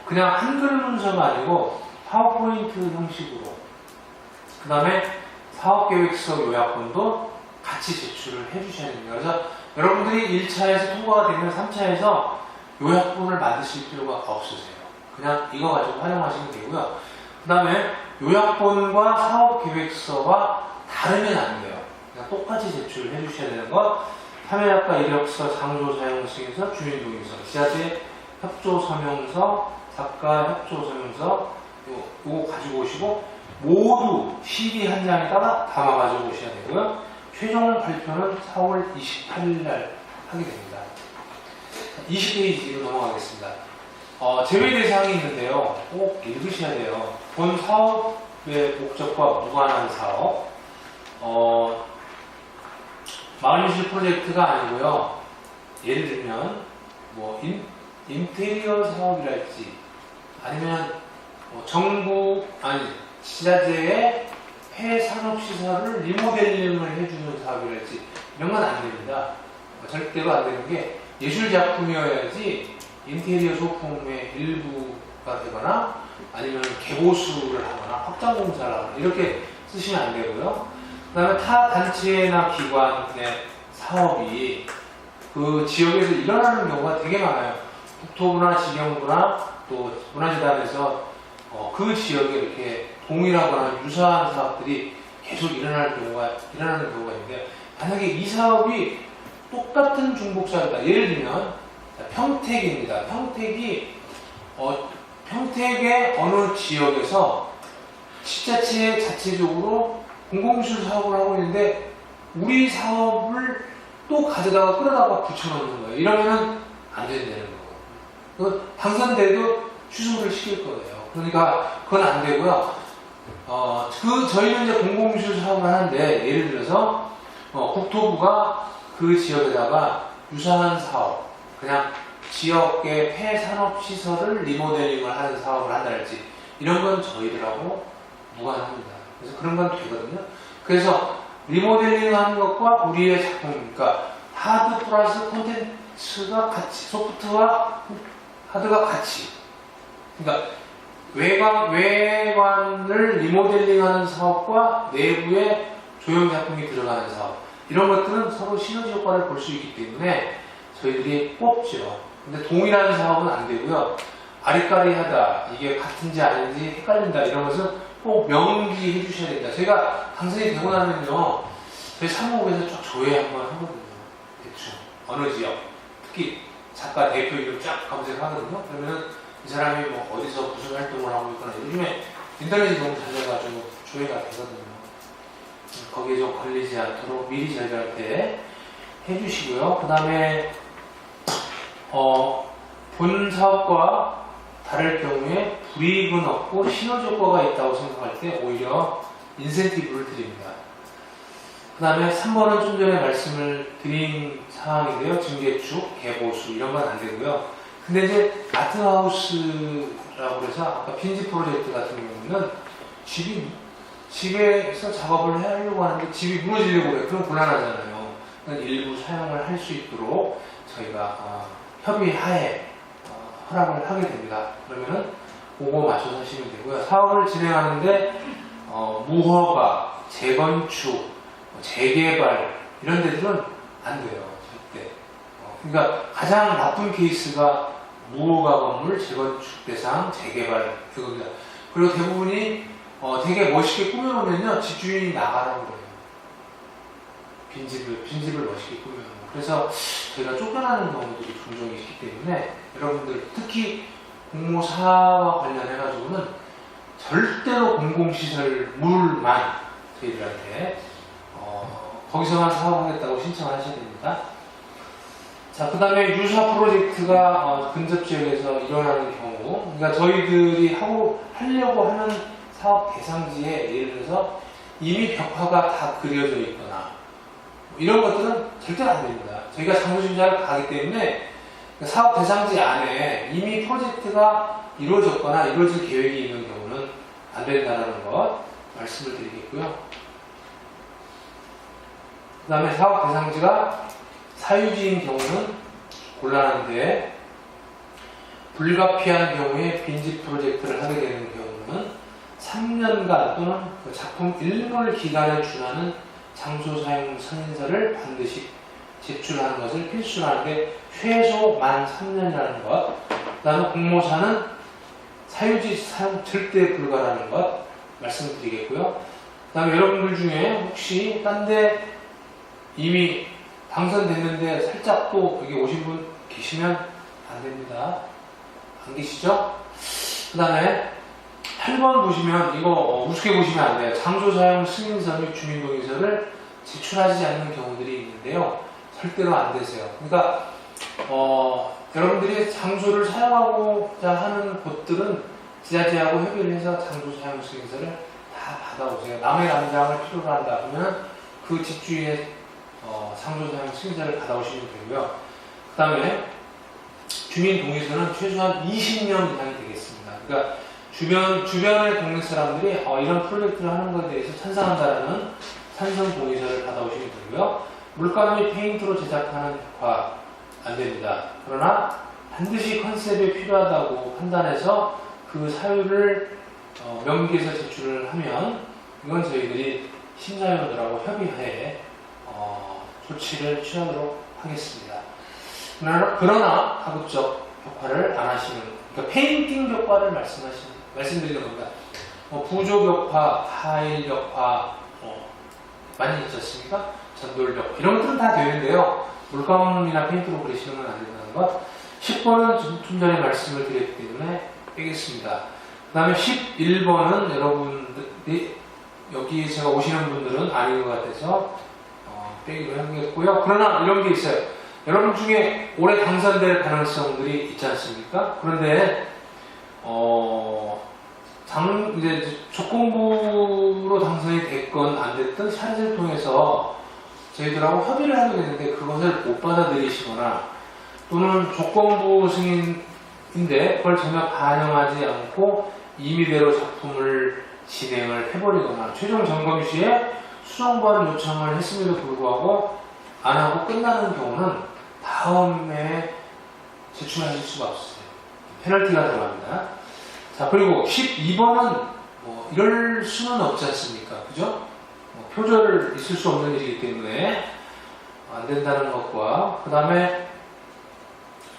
[SPEAKER 1] 그냥 한글 문서가 아니고 파워포인트 형식으로, 그 다음에 사업계획서 요약본도 같이 제출을 해주셔야 됩니다. 그래서 여러분들이 1차에서 통과가 되면 3차에서 요약본을 만드실 필요가 없으세요. 그냥 이거 가지고 활용하시면 되고요. 그 다음에 요약본과 사업계획서가 다르면 안 돼요. 그냥 똑같이 제출을 해주셔야 되는 거. 참여약과 이력서, 장소 사용승인서, 주민동의서, 기자재 협조서명서, 작가 협조서명서 요거 가지고 오시고 모두 CD 한 장에다가 담아 가지고 오셔야 되고요. 최종 발표는 4월 28일 날 하게 됩니다. 20페이지로 넘어가겠습니다. 제외 대상이 있는데요. 꼭 읽으셔야 돼요. 본 사업의 목적과 무관한 사업. 마을미술 프로젝트가 아니고요. 예를 들면 뭐 인테리어 사업이랄지 아니면 정부 지자체의 폐산업시설을 리모델링을 해주는 사업이랄지 이런 건 안 됩니다. 절대로 안 되는 게 예술작품이어야지 인테리어 소품의 일부가 되거나 아니면 개보수를 하거나 확장공사를 하거나 이렇게 쓰시면 안 되고요. 그 다음에 타 단체나 기관의 사업이 그 지역에서 일어나는 경우가 되게 많아요. 국토부나 지경부나 또 문화재단에서 그 지역에 이렇게 동일하거나 유사한 사업들이 계속 일어나는 경우가 있는데 만약에 이 사업이 똑같은 중복사업이다. 예를 들면 평택입니다. 평택의 어느 지역에서 지자체 자체적으로 공공미술 사업을 하고 있는데 우리 사업을 또 가져다가 끌어다가 붙여놓는 거예요. 이러면은 안 된다는 거예요. 당선돼도 취소를 시킬 거예요. 그러니까 그건 안 되고요. 저희는 이제 공공미술 사업을 하는데 예를 들어서 국토부가 그 지역에다가 유사한 사업, 그냥 지역의 폐산업시설을 리모델링을 하는 사업을 한다랄지 이런 건 저희들하고 무관합니다. 그래서 그런 건 되거든요. 그래서 리모델링 하는 것과 우리의 작품, 그러니까 하드 플러스 콘텐츠가 같이 소프트와 하드가 같이. 그러니까 외관을 리모델링하는 사업과 내부에 조형 작품이 들어가는 사업, 이런 것들은 서로 시너지 효과를 볼 수 있기 때문에 저희들이 뽑죠. 근데 동일한 사업은 안 되고요. 아리까리하다, 이게 같은지 아닌지 헷갈린다, 이런 것은 꼭 명기해 주셔야 됩니다. 저희가 당선이 되고 나면요, 저희 사무국에서 쭉 조회 한번 하거든요. 대충 어느 지역, 특히 작가 대표 이름 쫙 검색하거든요. 그러면 이 사람이 뭐 어디서 무슨 활동을 하고 있거나, 요즘에 인터넷이 너무 잘 돼가지고 조회가 되거든요. 거기에 좀 걸리지 않도록 미리 저희할 때 해주시고요. 그 다음에 본 사업과 다를 경우에 불이익은 없고 시너지 효과가 있다고 생각할 때 오히려 인센티브를 드립니다. 그 다음에 3번은 좀 전에 말씀을 드린 사항인데요. 증개축, 개보수 이런 건 안 되고요. 근데 이제 아트하우스라고 해서 아까 빈집 프로젝트 같은 경우는 집에서 작업을 하려고 하는데 집이 무너지려고 해요. 그럼 곤란하잖아요. 일부 사용을 할 수 있도록 저희가 협의하에 허락을 하게 됩니다. 그러면은 그거 맞춰서 하시면 되고요. 사업을 진행하는데 무허가, 재건축, 재개발 이런 데들은 안 돼요. 절대. 그러니까 가장 나쁜 케이스가 무허가 건물, 재건축 대상, 재개발 이겁니다. 그리고 대부분이 되게 멋있게 꾸며놓으면요, 집주인이 나가라고 그래요. 빈집을 멋있게 꾸며놓으면. 그래서 저희가 쫓겨나는 경우들이 종종 있기 때문에 여러분들 특히 공모사와 관련해가지고는 절대로 공공시설물만 저희들한테 거기서만 사업하겠다고 신청하셔야 됩니다. 자, 그 다음에 유사 프로젝트가 근접 지역에서 일어나는 경우, 그러니까 저희들이 하려고 하는 사업 대상지에 예를 들어서 이미 벽화가 다 그려져 있거나 이런 것들은 절대 안 됩니다. 저희가 장소심사를 가기 때문에 사업 대상지 안에 이미 프로젝트가 이루어졌거나 이루어질 계획이 있는 경우는 안 된다는 것 말씀을 드리겠고요. 그 다음에 사업 대상지가 사유지인 경우는 곤란한데, 불가피한 경우에 빈집 프로젝트를 하게 되는 경우는 3년간 또는 그 작품 일몰 기간에 준하는 장소 사용 승인서를 반드시 제출하는 것을 필수로 하는데, 최소 만 3년이라는 것, 그 다음에 공모사는 사유지 사용 절대 불가라는 것 말씀드리겠고요. 그 다음에 여러분들 중에 혹시 딴 데 이미 당선됐는데 살짝 또 여기 오신 분 계시면 안 됩니다. 안 계시죠? 그 다음에 8번 보시면 이거 우습게 보시면 안 돼요. 장소 사용 승인서 및 주민동의서를 제출하지 않는 경우들이 있는데요. 절대로 안 되세요. 그러니까 여러분들이 장소를 사용하고자 하는 곳들은 지자체하고 협의를 해서 장소 사용 승인서를 다 받아오세요. 남의 남장을 필요로 한다 그러면 그 집주인의 장소 사용 승인서를 받아오시면 되고요. 그 다음에 주민동의서는 최소한 20년 이상이 되겠습니다. 그러니까 주변의 동네 사람들이 이런 프로젝트를 하는 것에 대해서 찬성한다라는 찬성 동의서를 받아오시면 되고요. 물감 및 페인트로 제작하는 화 안 됩니다. 그러나 반드시 컨셉에 필요하다고 판단해서 그 사유를 명기해서 제출을 하면 이건 저희들이 심사위원들하고 협의하에 조치를 취하도록 하겠습니다. 그러나 가급적 벽화를 안 하시는, 그러니까 페인팅 벽화를 말씀드리는 겁니다. 부조 벽화, 타일 벽화 많이 있지 않습니까? 전돌 벽화 이런 것들은 다 되는데요. 물감이나 페인트로 그리시는 건 안 된다는 것. 10번은 좀 전에 말씀을 드렸기 때문에 빼겠습니다. 그 다음에 11번은 여러분들이 여기 제가 오시는 분들은 아닌 것 같아서 빼기로 하겠고요. 그러나 이런 게 있어요. 여러분 중에 올해 당선될 가능성들이 있지 않습니까? 그런데 이제 조건부로 당선이 됐건 안 됐든 샷을 통해서 저희들하고 협의를 하게 되는데 그것을 못 받아들이시거나 또는 조건부 승인인데 그걸 전혀 반영하지 않고 임의대로 작품을 진행을 해버리거나 최종 점검 시에 수정보완 요청을 했음에도 불구하고 안 하고 끝나는 경우는 다음에 제출하실 수가 없어요. 페널티가 들어갑니다. 자, 그리고 12번은 뭐 이럴 수는 없지 않습니까? 그죠? 표절 있을 수 없는 일이기 때문에 안 된다는 것과, 그 다음에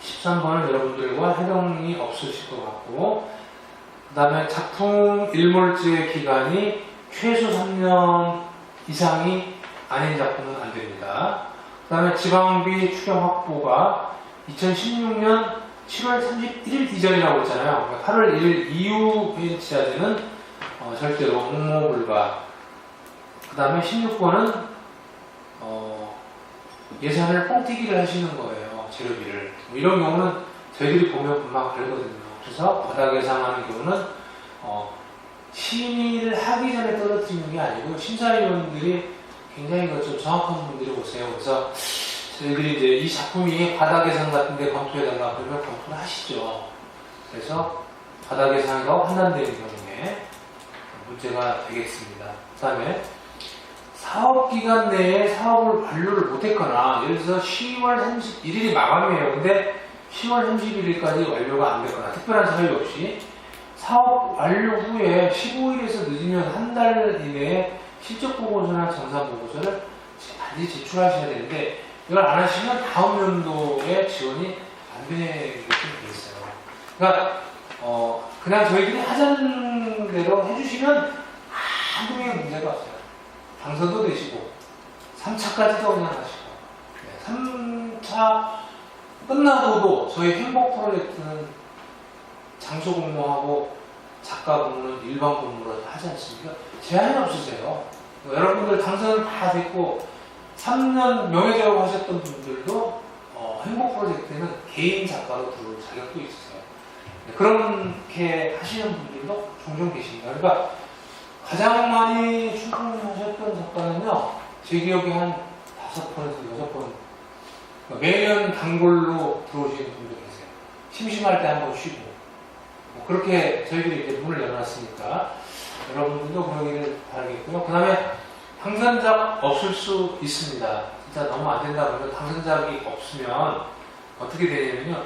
[SPEAKER 1] 13번은 여러분들과 해당이 없으실 것 같고, 그 다음에 작품 일몰제 기간이 최소 3년 이상이 아닌 작품은 안 됩니다. 그 다음에 지방비 추경 확보가 2016년 7월 31일 이전이라고 했잖아요. 그러니까 8월 1일 이후의 지자체는 절대로 응모 불가. 그 다음에 16번은 예산을 뻥튀기를 하시는 거예요. 재료비를. 뭐 이런 경우는 저희들이 보면 금방 알거든요. 그래서 바닥 예상하는 경우는 심의를 하기 전에 떨어뜨리는 게 아니고 심사위원들이 굉장히 좀 정확한 분들이 오세요. 그래서 저희들이 이제 이 작품이 바닥 예상 같은데 검토해달라 그러면 검토를 하시죠. 그래서 바닥 예상이라고 판단되는 경우에 문제가 되겠습니다. 그 다음에 사업기간 내에 사업을 완료를 못했거나, 예를 들어서 10월 31일이 마감이에요. 근데 10월 31일까지 완료가 안 됐거나, 특별한 사유 없이 사업 완료 후에 15일에서 늦으면 한 달 이내에 실적보고서나 정산보고서를 반드시 제출하셔야 되는데, 이걸 안 하시면 다음 연도에 지원이 안 되게 돼 있어요. 그러니까 그냥 저희들이 하자는 대로 해주시면 아무 문제가 없어요. 당선도 되시고 3차까지도 그냥 하시고, 3차 끝나고도 저희 행복 프로젝트는 장소 근무하고 작가 근무는 일반 근무로 하지 않습니까? 제한이 없으세요. 여러분들 당선 다 됐고 3년 명예작업 하셨던 분들도 행복 프로젝트에는 개인 작가로 들어올 자격도 있으세요. 그렇게 하시는 분들도 종종 계십니다. 그러니까 가장 많이 출품하셨던 작가는요, 제 기억에 한 5번에서 6번, 매년 단골로 들어오시는 분도 계세요. 심심할 때 한번 쉬고, 그렇게 저희들이 이제 문을 열어놨으니까 여러분들도 그러기를 바라겠고요. 그 다음에 당선작 없을 수 있습니다. 진짜 너무 안 된다 그러면 당선작이 없으면 어떻게 되냐면요,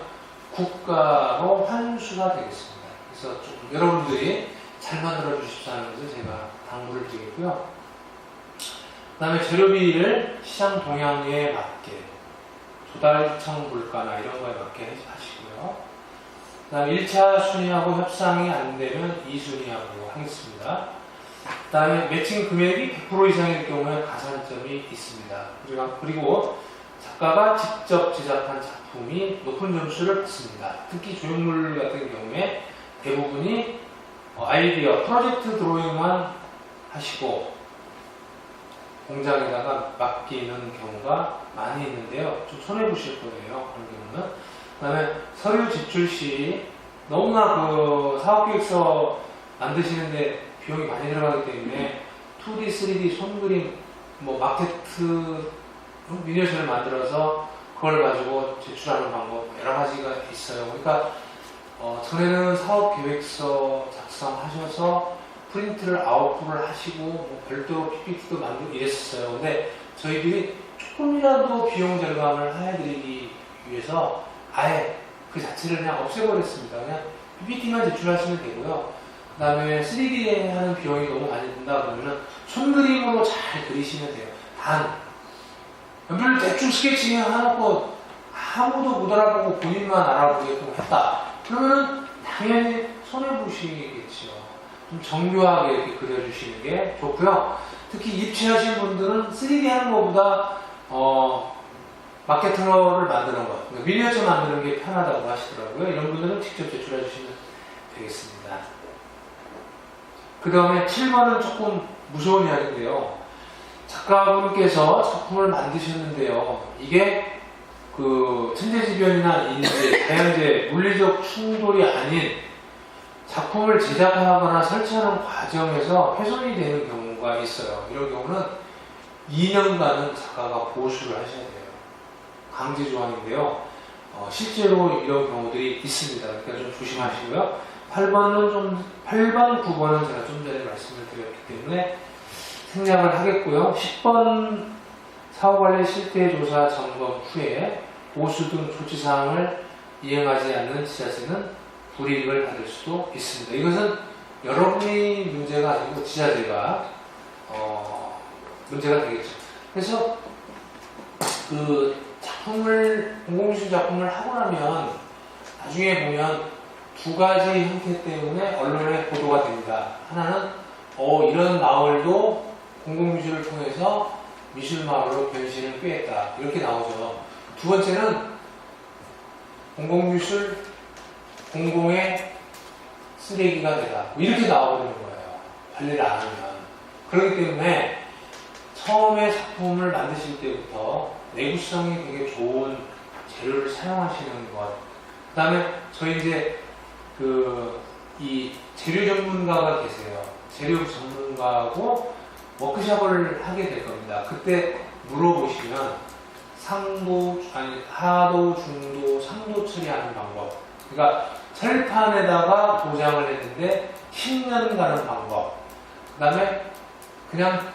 [SPEAKER 1] 국가로 환수가 되겠습니다. 그래서 좀 여러분들이 잘 만들어 주십사는 것을 제가 당부를 드리고요. 그 다음에 재료비를 시장 동향에 맞게, 조달청 물가나 이런 거에 맞게 하시고요. 그 다음에 1차 순위하고 협상이 안 되면 2순위하고 하겠습니다. 그 다음에 매칭 금액이 100% 이상일 경우에 가산점이 있습니다. 그리고 작가가 직접 제작한 작품이 높은 점수를 받습니다. 특히 조형물 같은 경우에 대부분이 아이디어, 프로젝트 드로잉만 하시고 공장에다가 맡기는 경우가 많이 있는데요. 좀 손해보실 거예요. 그런 경우는. 그 다음에 서류 제출 시 너무나 그 사업계획서 만드시는데 비용이 많이 들어가기 때문에 2D, 3D 손그림, 마케트 미니어처를 만들어서 그걸 가지고 제출하는 방법 여러 가지가 있어요. 그러니까 전에는 사업계획서 작성하셔서 프린트를 아웃풋을 하시고 별도로 PPT도 만들고 이랬었어요. 근데 저희들이 조금이라도 비용 절감을 해드리기 위해서 아예 그 자체를 그냥 없애버렸습니다. 그냥 PPT만 제출하시면 되고요. 그 다음에 3D에 하는 비용이 너무 많이 든다 그러면 손그림으로 잘 그리시면 돼요. 단 연필로 대충 스케치해 놓고 아무도 못 알아보고 본인만 알아보게끔 했다. 그러면 당연히 손해보시겠죠. 좀 정교하게 이렇게 그려주시는 게 좋고요. 특히 입체하신 분들은 3D 하는 것보다 마케터를 만드는 것, 미니어처 만드는 게 편하다고 하시더라고요. 이런 분들은 직접 제출해 주시면 되겠습니다. 그 다음에 7번은 조금 무서운 이야기인데요. 작가분께서 작품을 만드셨는데요. 이게 그 천재지변이나 인재, 자연재, 물리적 충돌이 아닌 작품을 제작하거나 설치하는 과정에서 훼손이 되는 경우가 있어요. 이런 경우는 2년간은 작가가 보수를 하셔야 돼요. 강제 조항인데요. 실제로 이런 경우들이 있습니다. 그러니까 좀 조심하시고요. 8번, 9번은 제가 좀 전에 말씀을 드렸기 때문에 생략을 하겠고요. 10번 사후관리 실태조사 점검 후에 보수 등 조치사항을 이행하지 않는 지자체는 불이익을 받을 수도 있습니다. 이것은 여러분이 문제가 아니고 지자체가 문제가 되겠죠. 그래서 그 공공미술 작품을 하고 나면 나중에 보면 두 가지 형태 때문에 언론에 보도가 됩니다. 하나는 이런 마을도 공공미술을 통해서 미술마을로 변신을 꾀했다, 이렇게 나오죠. 두 번째는 공공미술 공공의 쓰레기가 되다, 이렇게 나와버리는 거예요. 관리를 안 하면. 그렇기 때문에 처음에 작품을 만드실 때부터 내구성이 되게 좋은 재료를 사용하시는 것. 그 다음에 저희 이제 이 재료 전문가가 계세요. 재료 전문가하고 워크숍을 하게 될 겁니다. 그때 물어보시면 하도, 중도, 상도 처리하는 방법. 그러니까 철판에다가 도장을 했는데 10년 가는 방법. 그 다음에 그냥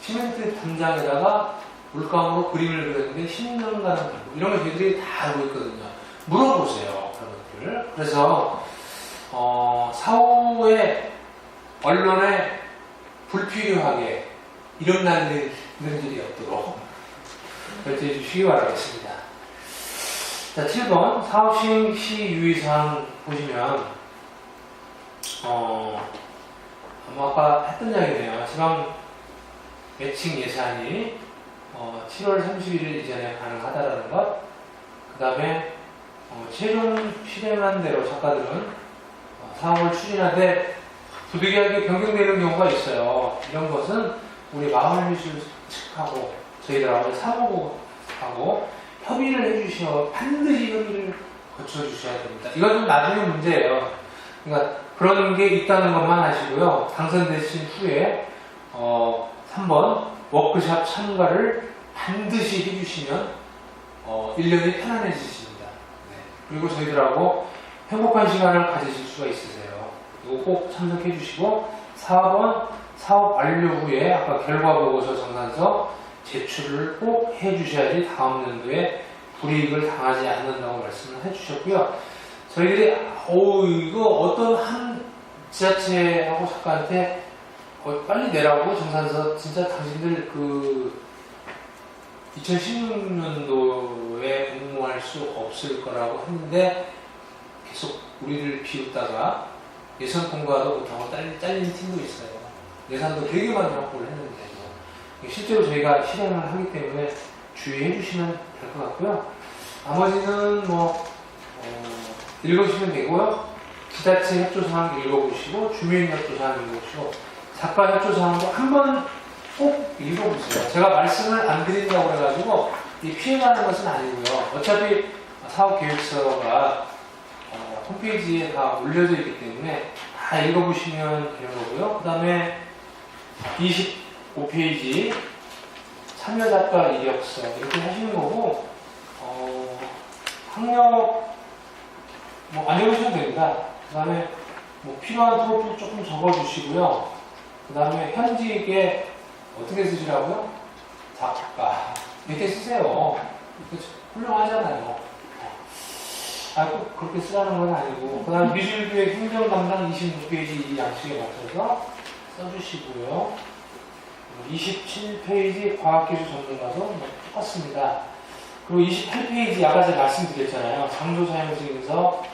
[SPEAKER 1] 시멘트 단장에다가 물감으로 그림을 그렸는데 10년 가는 방법. 이런 걸 저희들이 다 알고 있거든요. 물어보세요. 그런 것들을. 그래서 사후에 언론에 불필요하게 이런 날들이 없도록 결제해 주시기 바라겠습니다. 자, 7번 사업시행 시 유의사항 보시면 아까 했던 이야기네요. 지방 매칭 예산이 7월 31일 이전에 가능하다라는 것. 그 다음에 최종 실행한 대로 작가들은 사업을 추진하되 부득이하게 변경되는 경우가 있어요. 이런 것은 우리 마을미술 측하고 저희들하고 사무국하고 협의를 해주셔, 반드시 협의를 거쳐주셔야 됩니다. 이건 좀 나중에 문제예요. 그러니까 그런 게 있다는 것만 아시고요. 당선되신 후에 3번 워크숍 참가를 반드시 해주시면 1년이 편안해지십니다. 네. 그리고 저희들하고 행복한 시간을 가지실 수가 있으세요. 이거 꼭 참석해 주시고 4번 사업 완료 후에 아까 결과보고서 정산서 제출을 꼭 해주셔야지 다음 연도에 불이익을 당하지 않는다고 말씀을 해주셨고요. 저희들이 이거 어떤 한 지자체하고 작가한테 빨리 내라고 정산서, 진짜 당신들 2016년도에 공모할 수 없을 거라고 했는데 계속 우리를 비웃다가 예산 통과도 못하고 잘린 팀도 있어요. 예산도 되게 많이 확보를 했는데 실제로 저희가 실행을 하기 때문에 주의해 주시면 될 것 같고요. 나머지는 읽으시면 되고요. 지자체 협조사항 읽어보시고 주민 협조사항 읽어보시고 작가 협조사항도 한번 꼭 읽어보세요. 제가 말씀을 안 드린다고 해가지고 피해가는 것은 아니고요. 어차피 사업계획서가 홈페이지에 다 올려져 있기 때문에 다 읽어보시면 되는 거고요. 그 다음에 25페이지 참여작가 이력서 이렇게 하시는 거고 학력 안 읽으셔도 됩니다. 그 다음에 필요한 프로필 조금 적어주시고요. 그 다음에 현직에 어떻게 쓰시라고요? 작가 이렇게 쓰세요. 훌륭하잖아요. 꼭 그렇게 쓰라는 건 아니고. 그 다음 미술교육 행정 담당 26페이지 이 양식에 맞춰서 써주시고요. 27페이지 과학기술 전문가도 똑같습니다. 그리고 28페이지 아까 제가 말씀드렸잖아요. 장소사용증에서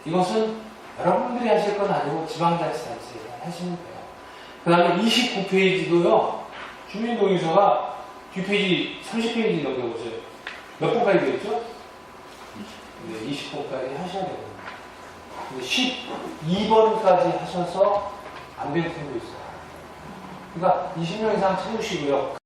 [SPEAKER 1] 이것은 여러분들이 하실 건 아니고 지방자치단체가 하시면 돼요. 그 다음에 29페이지도요. 주민동의서가 뒷페이지 30페이지 넘겨보세요. 몇 번까지 되겠죠? 네, 20번까지 하셔야 됩니다. 근데 12번까지 하셔서 안 되는 팀도 있어요. 그러니까 20명 이상 채우시고요.